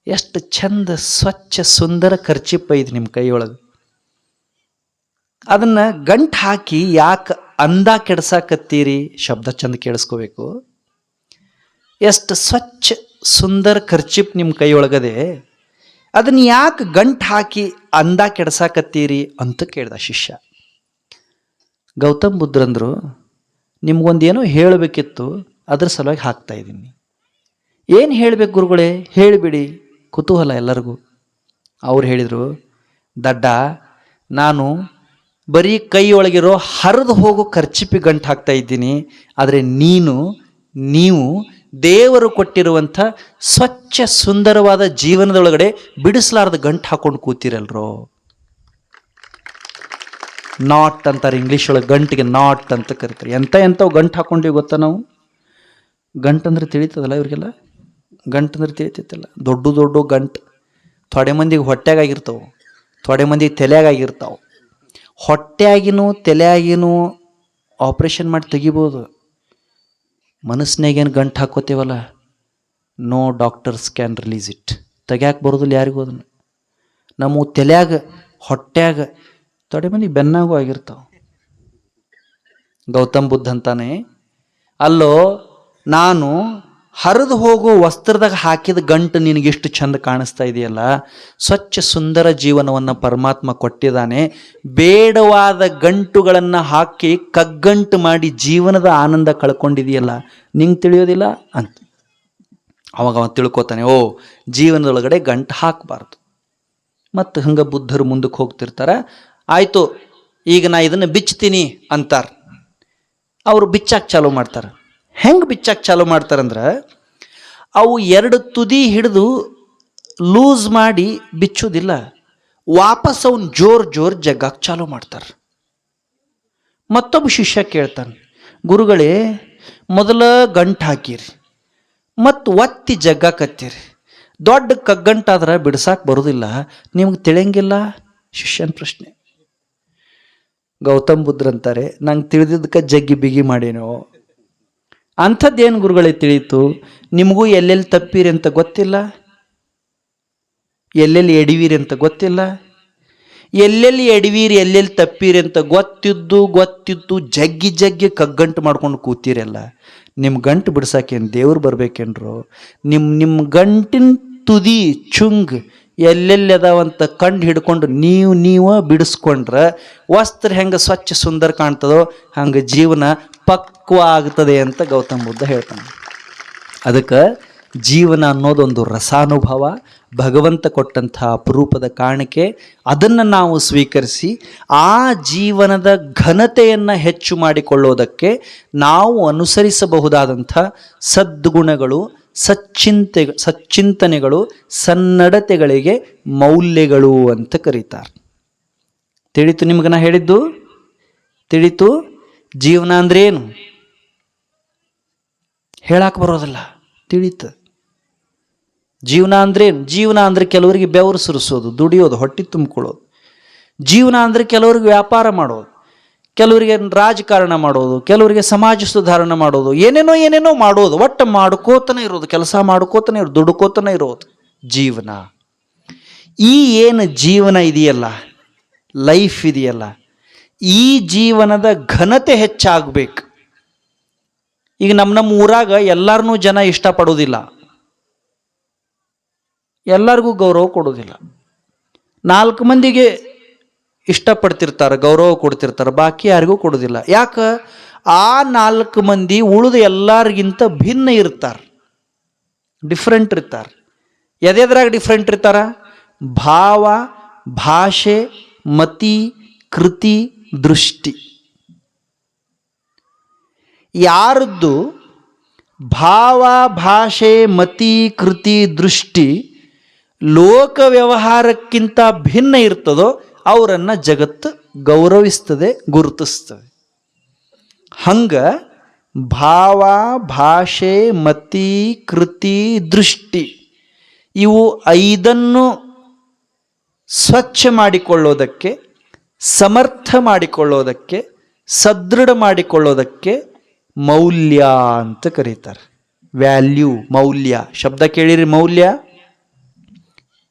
ಎಷ್ಟು ಚಂದ ಸ್ವಚ್ಛ ಸುಂದರ ಕರ್ಚಿಪ್ ಐದು ನಿಮ್ಮ ಕೈಯೊಳಗೆ. ಅದನ್ನು ಗಂಟು ಹಾಕಿ ಯಾಕೆ ಅಂದ ಕೆಡ್ಸಾಕತ್ತೀರಿ? ಶಬ್ದ ಚಂದ ಕೇಳಿಸ್ಕೋಬೇಕು. ಎಷ್ಟು ಸ್ವಚ್ಛ ಸುಂದರ ಕರ್ಚಿಪ್ ನಿಮ್ಮ ಕೈಯೊಳಗದೆ, ಅದನ್ನು ಯಾಕೆ ಗಂಟು ಹಾಕಿ ಅಂದ ಕೆಡ್ಸಾಕತ್ತೀರಿ ಅಂತ ಕೇಳ್ದ ಶಿಷ್ಯ. ಗೌತಮ್ ಬುದ್ಧರಂದ್ರು, ನಿಮ್ಗೊಂದೇನೋ ಹೇಳಬೇಕಿತ್ತು, ಅದ್ರ ಸಲುವಾಗಿ ಹಾಕ್ತಾ ಇದ್ದೀನಿ. ಏನು ಹೇಳಬೇಕು ಗುರುಗಳೇ? ಹೇಳಿಬಿಡಿ, ಕುತೂಹಲ ಎಲ್ಲರಿಗೂ. ಅವ್ರು ಹೇಳಿದರು, ದಡ್ಡ, ನಾನು ಬರೀ ಕೈಯೊಳಗಿರೋ ಹರಿದು ಹೋಗೋ ಕರ್ಚಿಪಿ ಗಂಟು ಹಾಕ್ತಾ ಇದ್ದೀನಿ, ಆದರೆ ನೀವು ದೇವರು ಕೊಟ್ಟಿರುವಂಥ ಸ್ವಚ್ಛ ಸುಂದರವಾದ ಜೀವನದೊಳಗಡೆ ಬಿಡಿಸಲಾರ್ದ ಗಂಟು ಹಾಕೊಂಡು ಕೂತಿರಲ್ರೋ. ನಾಟ್ ಅಂತಾರೆ ಇಂಗ್ಲೀಷ್ ಒಳಗೆ. ಗಂಟಿಗೆ ನಾಟ್ ಅಂತ ಕರಿತಾರೆ. ಎಂಥವು ಗಂಟು ಹಾಕೊಂಡಿವಿ ಗೊತ್ತಾ ನಾವು? ಗಂಟಂದ್ರೆ ತಿಳಿತದಲ್ಲ ಇವ್ರಿಗೆಲ್ಲ? ಗಂಟಂದ್ರೆ ತಿಳಿತೈತಲ್ಲ. ದೊಡ್ಡ ಗಂಟು ಥೊಡೆ ಮಂದಿಗೆ ಹೊಟ್ಟೆಗಾಗಿರ್ತಾವೆ, ಥೊಡೆ ಮಂದಿಗೆ ತಲೆಯಾಗಿರ್ತಾವೆ. ಹೊಟ್ಟೆಯಾಗಿನೂ ತಲೆಯಾಗಿನೂ ಆಪ್ರೇಷನ್ ಮಾಡಿ ತೆಗಿಬೋದು. ಮನಸ್ಸಿನಾಗೇನು ಗಂಟು ಹಾಕೋತೇವಲ್ಲ, no doctors can release it. ತೆಗ್ಯಾಕೆ ಬರೋದಿಲ್ಲ ಯಾರಿಗೂ ಅದನ್ನು. ನಮ್ಮ ತಲೆಯಾಗ ಹೊಟ್ಟೆಯಾಗ ಥೊಡೆ ಮಂದಿಗೆ ಬೆನ್ನಾಗೂ ಆಗಿರ್ತಾವೆ. ಗೌತಮ್ ಬುದ್ಧ ಅಂತಾನೆ, ಅಲ್ಲೋ ನಾನು ಹರಿದು ಹೋಗೋ ವಸ್ತ್ರದಾಗ ಹಾಕಿದ ಗಂಟು ನಿನಗೆಷ್ಟು ಚಂದ ಕಾಣಿಸ್ತಾ ಇದೆಯಲ್ಲ, ಸ್ವಚ್ಛ ಸುಂದರ ಜೀವನವನ್ನು ಪರಮಾತ್ಮ ಕೊಟ್ಟಿದ್ದಾನೆ. ಬೇಡವಾದ ಗಂಟುಗಳನ್ನು ಹಾಕಿ ಕಗ್ಗಂಟು ಮಾಡಿ ಜೀವನದ ಆನಂದ ಕಳ್ಕೊಂಡಿದೆಯಲ್ಲ, ನಿಂಗೆ ತಿಳಿಯೋದಿಲ್ಲ ಅಂತ. ಅವಾಗ ಅವ ತಿಳ್ಕೊತಾನೆ, ಓ, ಜೀವನದೊಳಗಡೆ ಗಂಟು ಹಾಕಬಾರ್ದು. ಮತ್ತು ಹಂಗೆ ಬುದ್ಧರು ಮುಂದಕ್ಕೆ ಹೋಗ್ತಿರ್ತಾರೆ. ಆಯಿತು, ಈಗ ನಾ ಇದನ್ನು ಬಿಚ್ತೀನಿ ಅಂತಾರೆ. ಅವರು ಬಿಚ್ಚಾಕ್ ಚಾಲೂ ಮಾಡ್ತಾರೆ. ಹೆಂಗೆ ಬಿಚ್ಚಾಕ್ ಚಾಲೂ ಮಾಡ್ತಾರಂದ್ರೆ, ಅವು 2 ತುದಿ ಹಿಡಿದು ಲೂಸ್ ಮಾಡಿ ಬಿಚ್ಚೋದಿಲ್ಲ, ವಾಪಸ್ ಅವನು ಜೋರ್ ಜಗ್ಗಕ್ಕೆ ಚಾಲು ಮಾಡ್ತಾರೆ. ಮತ್ತೊಬ್ಬ ಶಿಷ್ಯ ಕೇಳ್ತಾನೆ, ಗುರುಗಳೇ ಮೊದಲ ಗಂಟು ಹಾಕಿರಿ ಮತ್ತು ಒತ್ತಿ ಜಗ್ಗಾಕತ್ತೀರಿ, ದೊಡ್ಡ ಕಗ್ಗಂಟಾದ್ರೆ ಬಿಡ್ಸಾಕ್ ಬರೋದಿಲ್ಲ, ನಿಮ್ಗೆ ತಿಳಿಯಂಗಿಲ್ಲ? ಶಿಷ್ಯನ ಪ್ರಶ್ನೆ. ಗೌತಮ್ ಬುದ್ಧರಂತಾರೆ, ನಂಗೆ ತಿಳಿದಿದ್ದಕ್ಕೆ ಜಗ್ಗಿ ಬಿಗಿ ಮಾಡೇನೋ. ಅಂಥದ್ದೇನು ಗುರುಗಳೇ ತಿಳಿಯಿತು? ನಿಮಗೂ ಎಲ್ಲೆಲ್ಲಿ ತಪ್ಪಿರಿ ಅಂತ ಗೊತ್ತಿಲ್ಲ, ಎಲ್ಲೆಲ್ಲಿ ಎಡಿವೀರಿ ಅಂತ ಗೊತ್ತಿಲ್ಲ. ಎಲ್ಲೆಲ್ಲಿ ಎಡವೀರಿ ಎಲ್ಲೆಲ್ಲಿ ತಪ್ಪೀರಿ ಅಂತ ಗೊತ್ತಿದ್ದು ಜಗ್ಗಿ ಕಗ್ಗಂಟು ಮಾಡ್ಕೊಂಡು ಕೂತೀರಲ್ಲ, ನಿಮ್ಮ ಗಂಟು ಬಿಡ್ಸಾಕೇನು ದೇವ್ರು ಬರ್ಬೇಕೇನ್ರು? ನಿಮ್ಮ ಗಂಟಿನ ತುದಿ ಚುಂಗ್ ಎಲ್ಲೆಲ್ಲಿ ಅದಾವಂತ ಕಂಡು ಹಿಡ್ಕೊಂಡು ನೀವು ಬಿಡಿಸ್ಕೊಂಡ್ರೆ ವಸ್ತ್ರ ಹೆಂಗೆ ಸ್ವಚ್ಛ ಸುಂದರ ಕಾಣ್ತದೋ ಹಂಗೆ ಜೀವನ ಪಕ್ವ ಆಗ್ತದೆ ಅಂತ ಗೌತಮ ಬುದ್ಧ ಹೇಳ್ತಾನೆ. ಅದಕ್ಕೆ ಜೀವನ ಅನ್ನೋದೊಂದು ರಸಾನುಭವ, ಭಗವಂತ ಕೊಟ್ಟಂಥ ಅಪರೂಪದ ಕಾಣಿಕೆ. ಅದನ್ನು ನಾವು ಸ್ವೀಕರಿಸಿ ಆ ಜೀವನದ ಘನತೆಯನ್ನು ಹೆಚ್ಚು ಮಾಡಿಕೊಳ್ಳೋದಕ್ಕೆ ನಾವು ಅನುಸರಿಸಬಹುದಾದಂಥ ಸದ್ಗುಣಗಳು, ಸಚ್ಚಿಂತನೆಗಳು, ಸನ್ನಡತೆಗಳಿಗೆ ಮೌಲ್ಯಗಳು ಅಂತ ಕರೀತಾರೆ. ತಿಳಿತು ನಿಮ್ಗೆ ನಾ ಹೇಳಿದ್ದು? ತಿಳಿತು? ಜೀವನ ಅಂದ್ರೆ ಏನು ಹೇಳಕ್ಕೆ ಬರೋದಿಲ್ಲ, ತಿಳಿತು. ಜೀವನ ಅಂದ್ರೇನು? ಜೀವನ ಅಂದರೆ ಕೆಲವರಿಗೆ ಬೆವರು ಸುರಿಸೋದು, ದುಡಿಯೋದು, ಹೊಟ್ಟೆ ತುಂಬಿಕೊಳ್ಳೋದು. ಜೀವನ ಅಂದರೆ ಕೆಲವರಿಗೆ ವ್ಯಾಪಾರ ಮಾಡೋದು, ಕೆಲವರಿಗೆ ರಾಜಕಾರಣ ಮಾಡೋದು, ಕೆಲವರಿಗೆ ಸಮಾಜ ಸುಧಾರಣೆ ಮಾಡೋದು, ಏನೇನೋ ಮಾಡೋದು. ಒಟ್ಟು ಮಾಡ್ಕೋತನೇ ಇರೋದು, ಕೆಲಸ ಮಾಡ್ಕೋತನೇ ಇರೋದು, ದುಡ್ಕೋತನೇ ಇರೋದು ಜೀವನ. ಈ ಏನು ಜೀವನ ಇದೆಯಲ್ಲ, ಲೈಫ್ ಇದೆಯಲ್ಲ, ಈ ಜೀವನದ ಘನತೆ ಹೆಚ್ಚಾಗಬೇಕು. ಈಗ ನಮ್ಮ ಊರಾಗ ಎಲ್ಲರನ್ನೂ ಜನ ಇಷ್ಟಪಡೋದಿಲ್ಲ, ಎಲ್ಲರಿಗೂ ಗೌರವ ಕೊಡೋದಿಲ್ಲ. 4 ಮಂದಿಗೆ ಇಷ್ಟಪಡ್ತಿರ್ತಾರೆ, ಗೌರವ ಕೊಡ್ತಿರ್ತಾರೆ, ಬಾಕಿ ಯಾರಿಗೂ ಕೊಡೋದಿಲ್ಲ. ಯಾಕೆ? ಆ 4 ಮಂದಿ ಉಳಿದ ಎಲ್ಲರಿಗಿಂತ ಭಿನ್ನ ಇರ್ತಾರೆ, ಡಿಫ್ರೆಂಟ್ ಇರ್ತಾರೆ. ಎದ್ರಾಗ ಡಿಫ್ರೆಂಟ್ ಇರ್ತಾರ? ಭಾವ, ಭಾಷೆ, ಮತಿ, ಕೃತಿ, ದೃಷ್ಟಿ. ಯಾರದ್ದು ಭಾವ, ಭಾಷೆ, ಮತಿ, ಕೃತಿ, ದೃಷ್ಟಿ ಲೋಕ ವ್ಯವಹಾರಕ್ಕಿಂತ ಭಿನ್ನ ಇರ್ತದೋ ಅವರನ್ನು ಜಗತ್ತು ಗೌರವಿಸ್ತದೆ, ಗುರುತಿಸ್ತದೆ. ಹಂಗ ಭಾವ, ಭಾಷೆ, ಮತಿ, ಕೃತಿ, ದೃಷ್ಟಿ ಇವು 5 ಸ್ವಚ್ಛ ಮಾಡಿಕೊಳ್ಳೋದಕ್ಕೆ, ಸಮರ್ಥ ಮಾಡಿಕೊಳ್ಳೋದಕ್ಕೆ, ಸದೃಢ ಮಾಡಿಕೊಳ್ಳೋದಕ್ಕೆ ಮೌಲ್ಯ ಅಂತ ಕರೀತಾರೆ. ವ್ಯಾಲ್ಯೂ, ಮೌಲ್ಯ. ಶಬ್ದ ಕೇಳಿರಿ, ಮೌಲ್ಯ.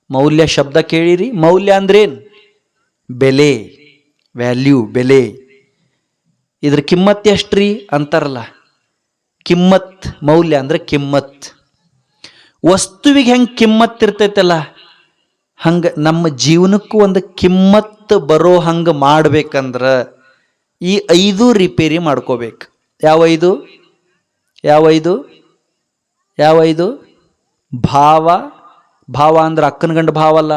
ಮೌಲ್ಯ ಶಬ್ದ ಕೇಳಿರಿ. ಮೌಲ್ಯ ಅಂದ್ರೇನು? ಬೆಲೆ, ವ್ಯಾಲ್ಯೂ, ಬೆಲೆ. ಇದ್ರ ಕಿಮ್ಮತ್ ಎಷ್ಟ್ರಿ ಅಂತಾರಲ್ಲ, ಕಿಮ್ಮತ್. ಮೌಲ್ಯ ಅಂದ್ರೆ ಕಿಮ್ಮತ್. ವಸ್ತುವಿಗೆ ಹೆಂಗೆ ಕಿಮ್ಮತ್ ಇರ್ತೈತಲ್ಲ, ಹಂಗೆ ನಮ್ಮ ಜೀವನಕ್ಕೂ ಒಂದು ಕಿಮ್ಮತ್ ಬರೋ ಹಂಗೆ ಮಾಡ್ಬೇಕಂದ್ರೆ ಈ 5 ರಿಪೇರಿ ಮಾಡ್ಕೋಬೇಕು. ಯಾವ 5? ಭಾವ. ಭಾವ ಅಂದ್ರೆ ಅಕ್ಕನ ಗಂಡ ಭಾವ ಅಲ್ಲ,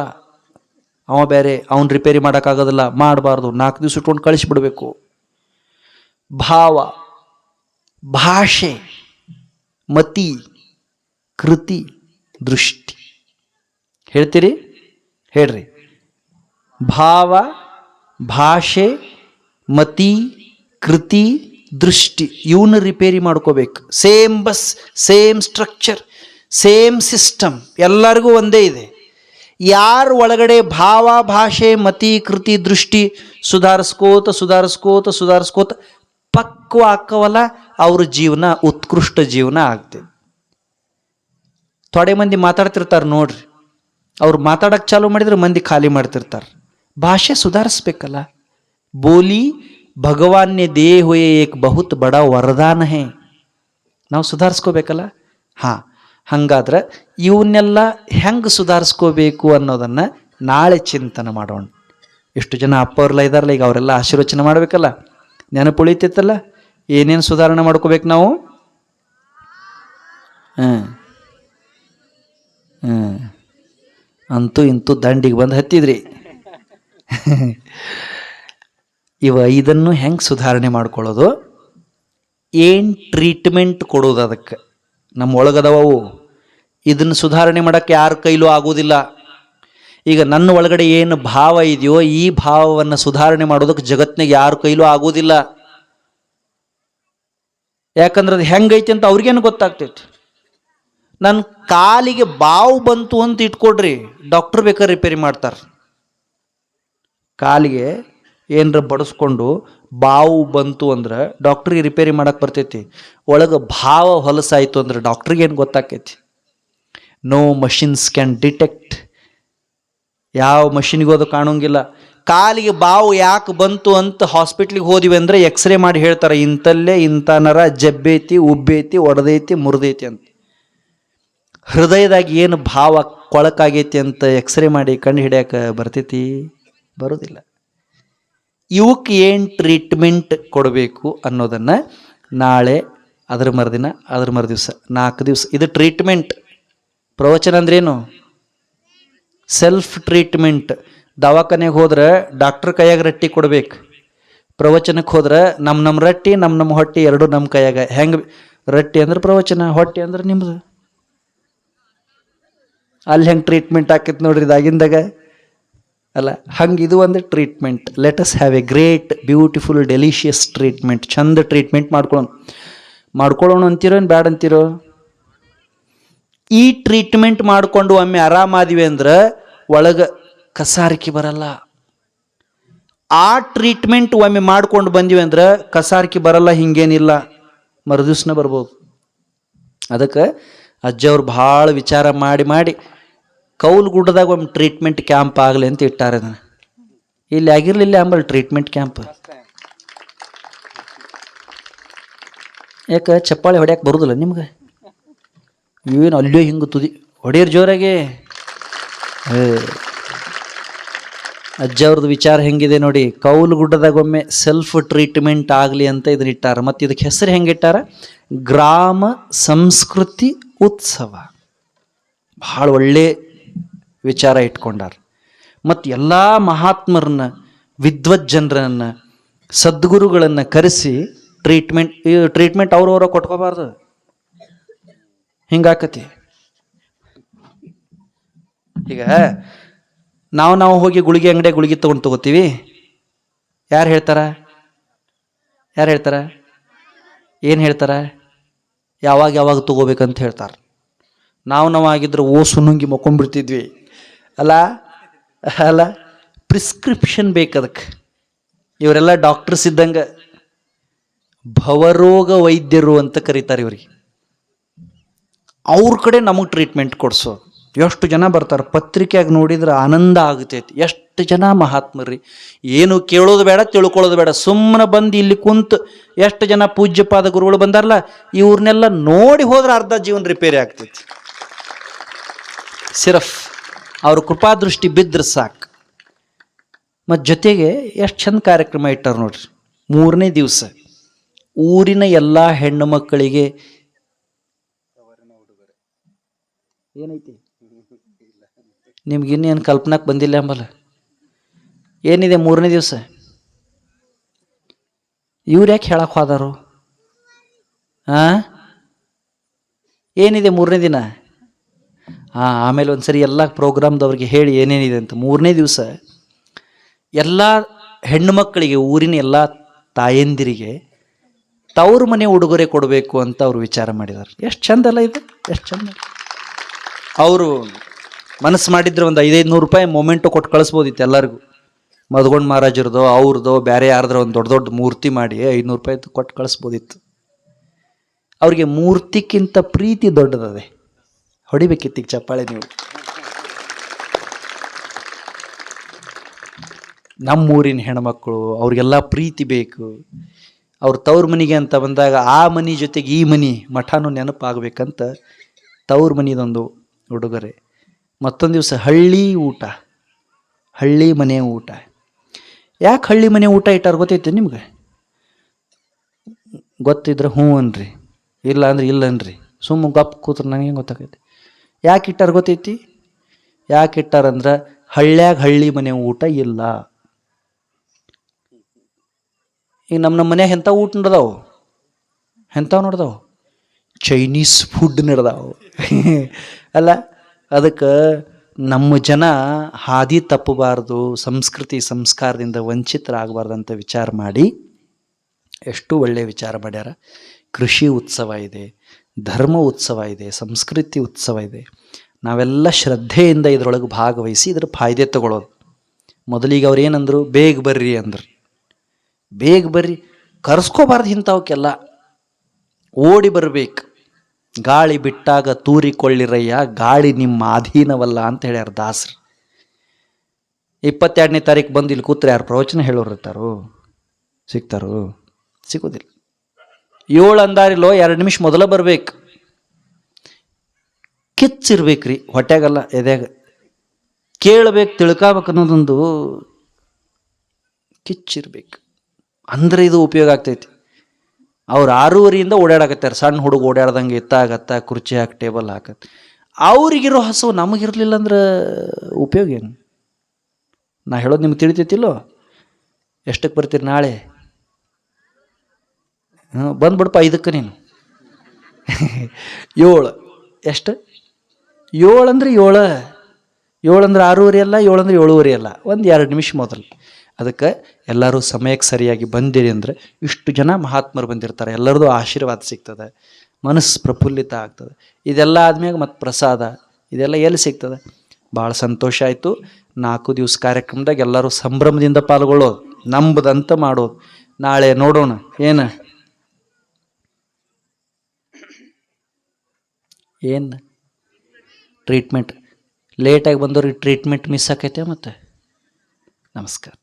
ಅವ ಬೇರೆ, ಅವನು ರಿಪೇರಿ ಮಾಡೋಕ್ಕಾಗೋದಿಲ್ಲ, ಮಾಡಬಾರ್ದು, 4 ದಿವಸ ಇಟ್ಕೊಂಡು ಕಳಿಸಿಬಿಡ್ಬೇಕು. ಭಾವ, ಭಾಷೆ, ಮತಿ, ಕೃತಿ, ದೃಷ್ಟಿ. ಹೇಳ್ತೀರಿ? ಹೇಳ್ರಿ. ಭಾವ, ಭಾಷೆ, ಮತಿ, ಕೃತಿ, ದೃಷ್ಟಿ ಇವನ್ನ ರಿಪೇರಿ ಮಾಡ್ಕೋಬೇಕು. Same bus, same structure, same system, ಎಲ್ಲರಿಗೂ ಒಂದೇ ಇದೆ. ಯಾರ ಒಳಗಡೆ ಭಾವ, ಭಾಷೆ, ಮತಿ, ಕೃತಿ, ದೃಷ್ಟಿ ಸುಧಾರಿಸ್ಕೋತ ಪಕ್ವ ಆಕ್ಕವಲ್ಲ, ಅವ್ರ ಜೀವನ ಉತ್ಕೃಷ್ಟ ಜೀವನ ಆಗ್ತದೆ. ಥೋಡೆ ಮಂದಿ ಮಾತಾಡ್ತಿರ್ತಾರೆ ನೋಡ್ರಿ, ಅವ್ರು ಮಾತಾಡಕ್ಕೆ ಚಾಲು ಮಾಡಿದ್ರೆ ಮಂದಿ ಖಾಲಿ ಮಾಡ್ತಿರ್ತಾರೆ. ಭಾಷೆ ಸುಧಾರಿಸ್ಬೇಕಲ್ಲ. ಬೋಲಿ ಭಗವಾನ್ ನೆ ದೇ ಹುಯೇ ಏಕ್ ಬಹುತ್ ಬಡ ವರದಾನ ಹೇ. ನಾವು ಸುಧಾರಿಸ್ಕೋಬೇಕಲ್ಲ. ಹಾಗಾದ್ರೆ ಇವನ್ನೆಲ್ಲ ಹೆಂಗೆ ಸುಧಾರಿಸ್ಕೋಬೇಕು ಅನ್ನೋದನ್ನು ನಾಳೆ ಚಿಂತನೆ ಮಾಡೋಣ. ಎಷ್ಟು ಜನ ಅಪ್ಪವ್ರೆಲ್ಲ ಇದ್ದಾರಲ್ಲ, ಈಗ ಅವರೆಲ್ಲ ಆಶೀರ್ವಚನೆ ಮಾಡಬೇಕಲ್ಲ, ನೆನಪು ಉಳಿತೈತಲ್ಲ, ಏನೇನು ಸುಧಾರಣೆ ಮಾಡ್ಕೋಬೇಕು ನಾವು? ಅಂತೂ ಇಂತೂ ದಂಡಿಗೆ ಬಂದು ಹತ್ತಿದ್ರಿ. ಇವ 5 ಹೆಂಗೆ ಸುಧಾರಣೆ ಮಾಡ್ಕೊಳ್ಳೋದು, ಏನು ಟ್ರೀಟ್ಮೆಂಟ್ ಕೊಡೋದು ಅದಕ್ಕೆ ನಮ್ಮ ಒಳಗದವು. ಇದನ್ನು ಸುಧಾರಣೆ ಮಾಡೋಕ್ಕೆ ಯಾರ ಕೈಲೂ ಆಗೋದಿಲ್ಲ. ಈಗ ನನ್ನ ಒಳಗಡೆ ಏನು ಭಾವ ಇದೆಯೋ ಈ ಭಾವವನ್ನು ಸುಧಾರಣೆ ಮಾಡೋದಕ್ಕೆ ಜಗತ್ತಿನಾಗ ಯಾರ ಕೈಲೂ ಆಗೋದಿಲ್ಲ. ಯಾಕಂದ್ರೆ ಅದು ಹೆಂಗೈತಿ ಅಂತ ಅವ್ರಿಗೇನು ಗೊತ್ತಾಗ್ತೈತಿ. ನನ್ನ ಕಾಲಿಗೆ ಬಾವು ಬಂತು ಅಂತ ಇಟ್ಕೊಡ್ರಿ, ಡಾಕ್ಟರ್ ಬೇಕಾದ್ರೆ ರಿಪೇರಿ ಮಾಡ್ತಾರೆ. ಕಾಲಿಗೆ ಏನರ ಬಡಿಸ್ಕೊಂಡು ಬಾವು ಬಂತು ಅಂದ್ರೆ ಡಾಕ್ಟ್ರಿಗೆ ರಿಪೇರಿ ಮಾಡಕ್ಕೆ ಬರ್ತೈತಿ. ಒಳಗೆ ಭಾವ ಹೊಲಸಾಯಿತು ಅಂದ್ರೆ ಡಾಕ್ಟ್ರಿಗೆ ಏನು ಗೊತ್ತಾಕೈತಿ? No machines can detect. ಯಾವ ಮಷಿನ್ಗೂ ಅದು ಕಾಣೋಂಗಿಲ್ಲ. ಕಾಲಿಗೆ ಬಾವು ಯಾಕೆ ಬಂತು ಅಂತ ಹಾಸ್ಪಿಟ್ಲಿಗೆ ಹೋದಿವಿ ಅಂದರೆ ಎಕ್ಸ್ರೇ ಮಾಡಿ ಹೇಳ್ತಾರೆ, ಇಂಥಲ್ಲೇ ಇಂಥ ನರ ಜಬ್ಬೈತಿ, ಉಬ್ಬೈತಿ, ಒಡೆದೈತಿ, ಮುರಿದೈತಿ ಅಂತ. ಹೃದಯದಾಗ ಏನು ಭಾವ ಕೊಳಕಾಗೈತಿ ಅಂತ ಎಕ್ಸ್ರೇ ಮಾಡಿ ಕಂಡು ಹಿಡಿಯಕ್ಕೆ ಬರ್ತೈತಿ? ಬರೋದಿಲ್ಲ. ಇವಕ್ಕೆ ಏನು ಟ್ರೀಟ್ಮೆಂಟ್ ಕೊಡಬೇಕು ಅನ್ನೋದನ್ನು ನಾಳೆ, ಅದ್ರ ಮರುದಿನ, ಅದ್ರ ಮರುದಿವ್ಸ, 4 ದಿವಸ ಇದು ಟ್ರೀಟ್ಮೆಂಟ್. ಪ್ರವಚನ ಅಂದ್ರೇನು? Self treatment. ದವಾಖಾನೆಗೆ ಹೋದ್ರೆ ಡಾಕ್ಟ್ರ್ ಕೈಯಾಗ ರಟ್ಟಿ ಕೊಡ್ಬೇಕು. ಪ್ರವಚನಕ್ಕೆ ಹೋದ್ರೆ ನಮ್ಮ ರಟ್ಟಿ, ನಮ್ಮ ಹೊಟ್ಟೆ ಎರಡು ನಮ್ಮ ಕೈಯಾಗ. ಹೆಂಗೆ? ರಟ್ಟಿ ಅಂದ್ರೆ ಪ್ರವಚನ, ಹೊಟ್ಟೆ ಅಂದ್ರೆ ನಿಮ್ದು. ಅಲ್ಲಿ ಹೆಂಗೆ ಟ್ರೀಟ್ಮೆಂಟ್ ಆಕೈತಿ ನೋಡ್ರಿ ಇದಾಗಿಂದಾಗ ಅಲ್ಲ. ಹಂಗೆ ಇದು ಒಂದು treatment. Let us have A great, beautiful, delicious treatment. ಚಂದ ಟ್ರೀಟ್ಮೆಂಟ್ ಮಾಡ್ಕೊಳ್ಳೋಣ ಅಂತೀರೋ ಏನು ಬ್ಯಾಡ ಅಂತೀರೋ? ಈ ಟ್ರೀಟ್ಮೆಂಟ್ ಮಾಡಿಕೊಂಡು ಒಮ್ಮೆ ಆರಾಮಾದಿವಿ ಅಂದ್ರೆ ಒಳಗೆ ಕಸಾರಿಕೆ ಬರಲ್ಲ. ಆ ಟ್ರೀಟ್ಮೆಂಟ್ ಒಮ್ಮೆ ಮಾಡ್ಕೊಂಡು ಬಂದಿವಿ ಅಂದ್ರೆ ಕಸಾರಿಕೆ ಬರಲ್ಲ, ಹಿಂಗೇನಿಲ್ಲ, ಮರುದಿವ್ಸನ ಬರ್ಬೋದು. ಅದಕ್ಕೆ ಅಜ್ಜವ್ರು ಭಾಳ ವಿಚಾರ ಮಾಡಿ ಕೌಲ್ಗುಡ್ಡದಾಗ ಒಮ್ಮೆ ಟ್ರೀಟ್ಮೆಂಟ್ ಕ್ಯಾಂಪ್ ಆಗಲಿ ಅಂತ ಇಟ್ಟಾರೆ. ಅದನ್ನು ಇಲ್ಲಿ ಆಗಿರಲಿಲ್ಲ ಅಂಬಲ್ ಟ್ರೀಟ್ಮೆಂಟ್ ಕ್ಯಾಂಪ್. ಯಾಕೆ ಚಪ್ಪಾಳೆ ಹೊಡ್ಯಾಕೆ ಬರೋದಿಲ್ಲ ನಿಮ್ಗೆ? ಏನು ಅಲ್ಲೋ ಹಿಂಗೆ ತುದಿ ಹೊಡೆಯರ್ ಜೋರಾಗೆ. ಅಜ್ಜವ್ರದ್ದು ವಿಚಾರ ಹೆಂಗಿದೆ ನೋಡಿ. ಕೌಲುಗುಡ್ಡದಾಗ ಒಮ್ಮೆ ಸೆಲ್ಫ್ ಟ್ರೀಟ್ಮೆಂಟ್ ಆಗಲಿ ಅಂತ ಇದನ್ನ ಇಟ್ಟಾರ. ಮತ್ತು ಇದಕ್ಕೆ ಹೆಸರು ಹೆಂಗಿಟ್ಟಾರ? ಗ್ರಾಮ ಸಂಸ್ಕೃತಿ ಉತ್ಸವ. ಭಾಳ ಒಳ್ಳೆ ವಿಚಾರ ಇಟ್ಕೊಂಡಾರ. ಮತ್ತು ಎಲ್ಲ ಮಹಾತ್ಮರನ್ನ, ವಿದ್ವಜ್ಜನರನ್ನ, ಸದ್ಗುರುಗಳನ್ನು ಕರೆಸಿ ಟ್ರೀಟ್ಮೆಂಟ್ ಅವ್ರವ್ರ ಕೊಟ್ಕೋಬಾರ್ದು. ಹಿಂಗಾಕತಿ. ಈಗ ನಾವು ಹೋಗಿ ಗುಳಿಗೆ ಅಂಗಡಿ ಗುಳಿಗೆ ತಗೋತೀವಿ. ಯಾರು ಹೇಳ್ತಾರ? ಏನು ಹೇಳ್ತಾರ? ಯಾವಾಗ ತಗೋಬೇಕಂತ ಹೇಳ್ತಾರೆ. ನಾವು ಆಗಿದ್ರೆ ಸುನುಂಗಿ ಮಕ್ಕೊಂಡ್ಬಿಡ್ತಿದ್ವಿ ಅಲ್ಲ. ಪ್ರಿಸ್ಕ್ರಿಪ್ಷನ್ ಬೇಕದಕ್ಕೆ. ಇವರೆಲ್ಲ ಡಾಕ್ಟರ್ಸ್ ಇದ್ದಂಗೆ ಭವರೋಗ ವೈದ್ಯರು ಅಂತ ಕರೀತಾರೆ ಇವ್ರಿಗೆ. ಅವ್ರ ಕಡೆ ನಮಗೆ ಟ್ರೀಟ್ಮೆಂಟ್ ಕೊಡಿಸೋ ಎಷ್ಟು ಜನ ಬರ್ತಾರೆ. ಪತ್ರಿಕೆಯಾಗಿ ನೋಡಿದ್ರೆ ಆನಂದ ಆಗ್ತೈತಿ. ಎಷ್ಟು ಜನ ಮಹಾತ್ಮರಿ. ಏನು ಕೇಳೋದು ಬೇಡ, ತಿಳ್ಕೊಳ್ಳೋದು ಬೇಡ, ಸುಮ್ಮನೆ ಬಂದು ಇಲ್ಲಿ ಕುಂತು ಎಷ್ಟು ಜನ ಪೂಜ್ಯಪಾದ ಗುರುಗಳು ಬಂದಾರಲ್ಲ, ಇವ್ರನ್ನೆಲ್ಲ ನೋಡಿ ಹೋದ್ರೆ ಅರ್ಧ ಜೀವನ ರಿಪೇರಿ ಆಗ್ತೈತಿ. ಸಿರಫ್ ಅವ್ರ ಕೃಪಾದೃಷ್ಟಿ ಬಿದ್ದರೆ ಸಾಕು. ಮತ್ತು ಜೊತೆಗೆ ಎಷ್ಟು ಚಂದ ಕಾರ್ಯಕ್ರಮ ಇಟ್ಟಾರ ನೋಡ್ರಿ. 3ನೇ ದಿವಸ ಊರಿನ ಎಲ್ಲ ಹೆಣ್ಣು ಮಕ್ಕಳಿಗೆ ಏನೈತಿ ನಿಮ್ಗಿನ್ನೇನು ಕಲ್ಪನಾಕ್ ಬಂದಿಲ್ಲ ಅಂಬಲ್ಲ. ಏನಿದೆ 3ನೇ ದಿವಸ? ಇವ್ರು ಯಾಕೆ ಹೇಳಕ್ಕೆ ಹೋದಾರು? ಏನಿದೆ 3ನೇ ದಿನ? ಆಮೇಲೆ ಒಂದ್ಸರಿ ಎಲ್ಲ ಪ್ರೋಗ್ರಾಮ್ದವ್ರಿಗೆ ಹೇಳಿ ಏನೇನಿದೆ ಅಂತ. 3ನೇ ದಿವಸ ಎಲ್ಲ ಹೆಣ್ಣು ಮಕ್ಕಳಿಗೆ, ಊರಿನ ಎಲ್ಲ ತಾಯಂದಿರಿಗೆ ತವ್ರ ಮನೆ ಉಡುಗೊರೆ ಕೊಡಬೇಕು ಅಂತ ಅವ್ರು ವಿಚಾರ ಮಾಡಿದ್ದಾರೆ. ಎಷ್ಟು ಚಂದಲ್ಲ ಇದು, ಎಷ್ಟು ಚಂದ. ಅವರು ಮನಸ್ಸು ಮಾಡಿದ್ರೆ ಒಂದು 500-500 ರೂಪಾಯಿ ಮೊಮೆಂಟು ಕೊಟ್ಟು ಕಳಿಸ್ಬೋದಿತ್ತು ಎಲ್ಲರಿಗೂ. ಮಧುಗೊಂಡ ಮಹಾರಾಜರದೋ ಅವ್ರದ್ದೋ ಬೇರೆ ಯಾರ್ದಾರ ಒಂದು ದೊಡ್ಡ ಮೂರ್ತಿ ಮಾಡಿ 500 ರೂಪಾಯಿ ಕೊಟ್ಟು ಕಳಿಸ್ಬೋದಿತ್ತು. ಅವ್ರಿಗೆ ಮೂರ್ತಿಕ್ಕಿಂತ ಪ್ರೀತಿ ದೊಡ್ಡದದೆ. ಹೊಡಿಬೇಕಿತ್ತೀಗ ಚಪ್ಪಾಳೆ ನೀವು. ನಮ್ಮೂರಿನ ಹೆಣ್ಮಕ್ಳು, ಅವ್ರಿಗೆಲ್ಲ ಪ್ರೀತಿ ಬೇಕು. ಅವ್ರ ತವ್ರ ಮನೆಗೆ ಅಂತ ಬಂದಾಗ ಆ ಮನೆ ಜೊತೆಗೆ ಈ ಮನೆ ಮಠನೂ ನೆನಪಾಗಬೇಕಂತ ತವ್ರ ಮನೆದೊಂದು ಉಡುಗೊರೆ. ಮತ್ತೊಂದು ದಿವಸ ಹಳ್ಳಿ ಊಟ, ಹಳ್ಳಿ ಮನೆ ಊಟ. ಯಾಕೆ ಹಳ್ಳಿ ಮನೆ ಊಟ ಇಟ್ಟಾರ ಗೊತ್ತೈತಿ ನಿಮ್ಗೆ? ಗೊತ್ತಿದ್ರೆ ಹ್ಞೂ ಅನ್ರಿ, ಇಲ್ಲ ಅಂದ್ರೆ ಇಲ್ಲ ಅನ್ರಿ. ಸುಮ್ಮ ಗಪ್ ಕೂತ್ರೆ ನನಗೆ ಗೊತ್ತಾಗೈತಿ. ಯಾಕೆ ಇಟ್ಟಾರ ಗೊತ್ತೈತಿ? ಯಾಕೆ ಇಟ್ಟಾರಂದ್ರೆ ಹಳ್ಳ್ಯಾಗ ಹಳ್ಳಿ ಮನೆ ಊಟ ಇಲ್ಲ. ಈಗ ನಮ್ಮ ಮನ್ಯಾಗ ಎಂಥ ಊಟ ನಡೆದಾವು? ಎಂಥವು ನಡೆದಾವು? ಚೈನೀಸ್ ಫುಡ್ ನಡೆದಾವು ಅಲ್ಲ. ಅದಕ್ಕೆ ನಮ್ಮ ಜನ ಹಾದಿ ತಪ್ಪಬಾರ್ದು, ಸಂಸ್ಕೃತಿ ಸಂಸ್ಕಾರದಿಂದ ವಂಚಿತರಾಗಬಾರ್ದಂತ ವಿಚಾರ ಮಾಡಿ ಎಷ್ಟು ಒಳ್ಳೆಯ ವಿಚಾರ ಮಾಡ್ಯಾರ. ಕೃಷಿ ಉತ್ಸವ ಇದೆ, ಧರ್ಮ ಉತ್ಸವ ಇದೆ, ಸಂಸ್ಕೃತಿ ಉತ್ಸವ ಇದೆ. ನಾವೆಲ್ಲ ಶ್ರದ್ಧೆಯಿಂದ ಇದರೊಳಗೆ ಭಾಗವಹಿಸಿ ಇದ್ರ ಫಾಯ್ದೆ ತಗೊಳ್ಳೋದು. ಮೊದಲಿಗೆ ಅವ್ರು ಏನಂದ್ರು, ಬೇಗ ಬರ್ರಿ ಅಂದ್ರು. ಬೇಗ ಬರ್ರಿ ಕರ್ಸ್ಕೋಬಾರ್ದು, ಇಂಥವಕ್ಕೆಲ್ಲ ಓಡಿ ಬರಬೇಕು. ಗಾಳಿ ಬಿಟ್ಟಾಗ ತೂರಿಕೊಳ್ಳಿರಯ್ಯ, ಗಾಳಿ ನಿಮ್ಮ ಅಧೀನವಲ್ಲ ಅಂತ ಹೇಳ್ಯಾರ ದಾಸರು. 22ನೇ ತಾರೀಕು ಬಂದು ಇಲ್ಲಿ ಕೂತ್ರೆ ಯಾರು ಪ್ರವಚನ ಹೇಳೋರು ಇರ್ತಾರೋ? ಸಿಗ್ತಾರೋ? ಸಿಗೋದಿಲ್ಲ. 7 ಅಂದಾರಿಲೋ 2 ನಿಮಿಷ ಮೊದಲ ಬರ್ಬೇಕು. ಕಿಚ್ಚಿರ್ಬೇಕ್ರಿ ಹೊಟ್ಯಾಗಲ್ಲ, ಎದ್ಯಾಗ ಕೇಳಬೇಕು, ತಿಳ್ಕೊಬೇಕು ಅನ್ನೋದೊಂದು ಕಿಚ್ಚಿರ್ಬೇಕು. ಅಂದ್ರೆ ಇದು ಉಪಯೋಗ ಆಗ್ತೈತಿ. ಅವ್ರು 6:30 ಓಡಾಡಕತ್ತಾರೆ, ಸಣ್ಣ ಹುಡುಗ ಓಡಾಡ್ದಂಗೆ ಎತ್ತಾಗತ್ತ, ಕುರ್ಚಿ ಹಾಕಿ ಟೇಬಲ್ ಹಾಕತ್ತೆ. ಅವ್ರಿಗಿರೋ ಹಸು ನಮಗಿರ್ಲಿಲ್ಲ ಅಂದ್ರೆ ಉಪಯೋಗ ಏನು? ನಾ ಹೇಳೋದು ನಿಮ್ಗೆ ತಿಳಿತೈತಿಲ್ಲೋ? ಎಷ್ಟಕ್ಕೆ ಬರ್ತೀರಿ ನಾಳೆ? ಬಂದ್ಬಿಡಪ್ಪ 5ಕ್ಕೆ ನೀನು. 7 ಎಷ್ಟು? 7 ಅಂದ್ರೆ 7 ಅಂದ್ರೆ 6:30 ಅಲ್ಲ, 7 ಅಂದ್ರೆ 7:30 ಅಲ್ಲ, ಒಂದು 2 ನಿಮಿಷ ಮೊದಲು. ಅದಕ್ಕೆ ಎಲ್ಲರೂ ಸಮಯಕ್ಕೆ ಸರಿಯಾಗಿ ಬಂದಿರಿ ಅಂದರೆ ಇಷ್ಟು ಜನ ಮಹಾತ್ಮರು ಬಂದಿರ್ತಾರೆ, ಎಲ್ಲರದು ಆಶೀರ್ವಾದ ಸಿಗ್ತದೆ, ಮನಸ್ಸು ಪ್ರಫುಲ್ಲಿತ ಆಗ್ತದೆ. ಇದೆಲ್ಲ ಆದ್ಮೇಲೆ ಮತ್ತು ಪ್ರಸಾದ ಇದೆಲ್ಲ ಎಲ್ಲಿ ಸಿಗ್ತದೆ? ಭಾಳ ಸಂತೋಷ ಆಯಿತು. 4 ದಿವಸ ಕಾರ್ಯಕ್ರಮದಾಗ ಎಲ್ಲರೂ ಸಂಭ್ರಮದಿಂದ ಪಾಲ್ಗೊಳ್ಳೋದು, ನಂಬದಂತ ಮಾಡೋದು. ನಾಳೆ ನೋಡೋಣ ಏನು ಟ್ರೀಟ್ಮೆಂಟ್. ಲೇಟಾಗಿ ಬಂದವ್ರಿಗೆ ಟ್ರೀಟ್ಮೆಂಟ್ ಮಿಸ್ ಆಕೈತೆ. ಮತ್ತು ನಮಸ್ಕಾರ.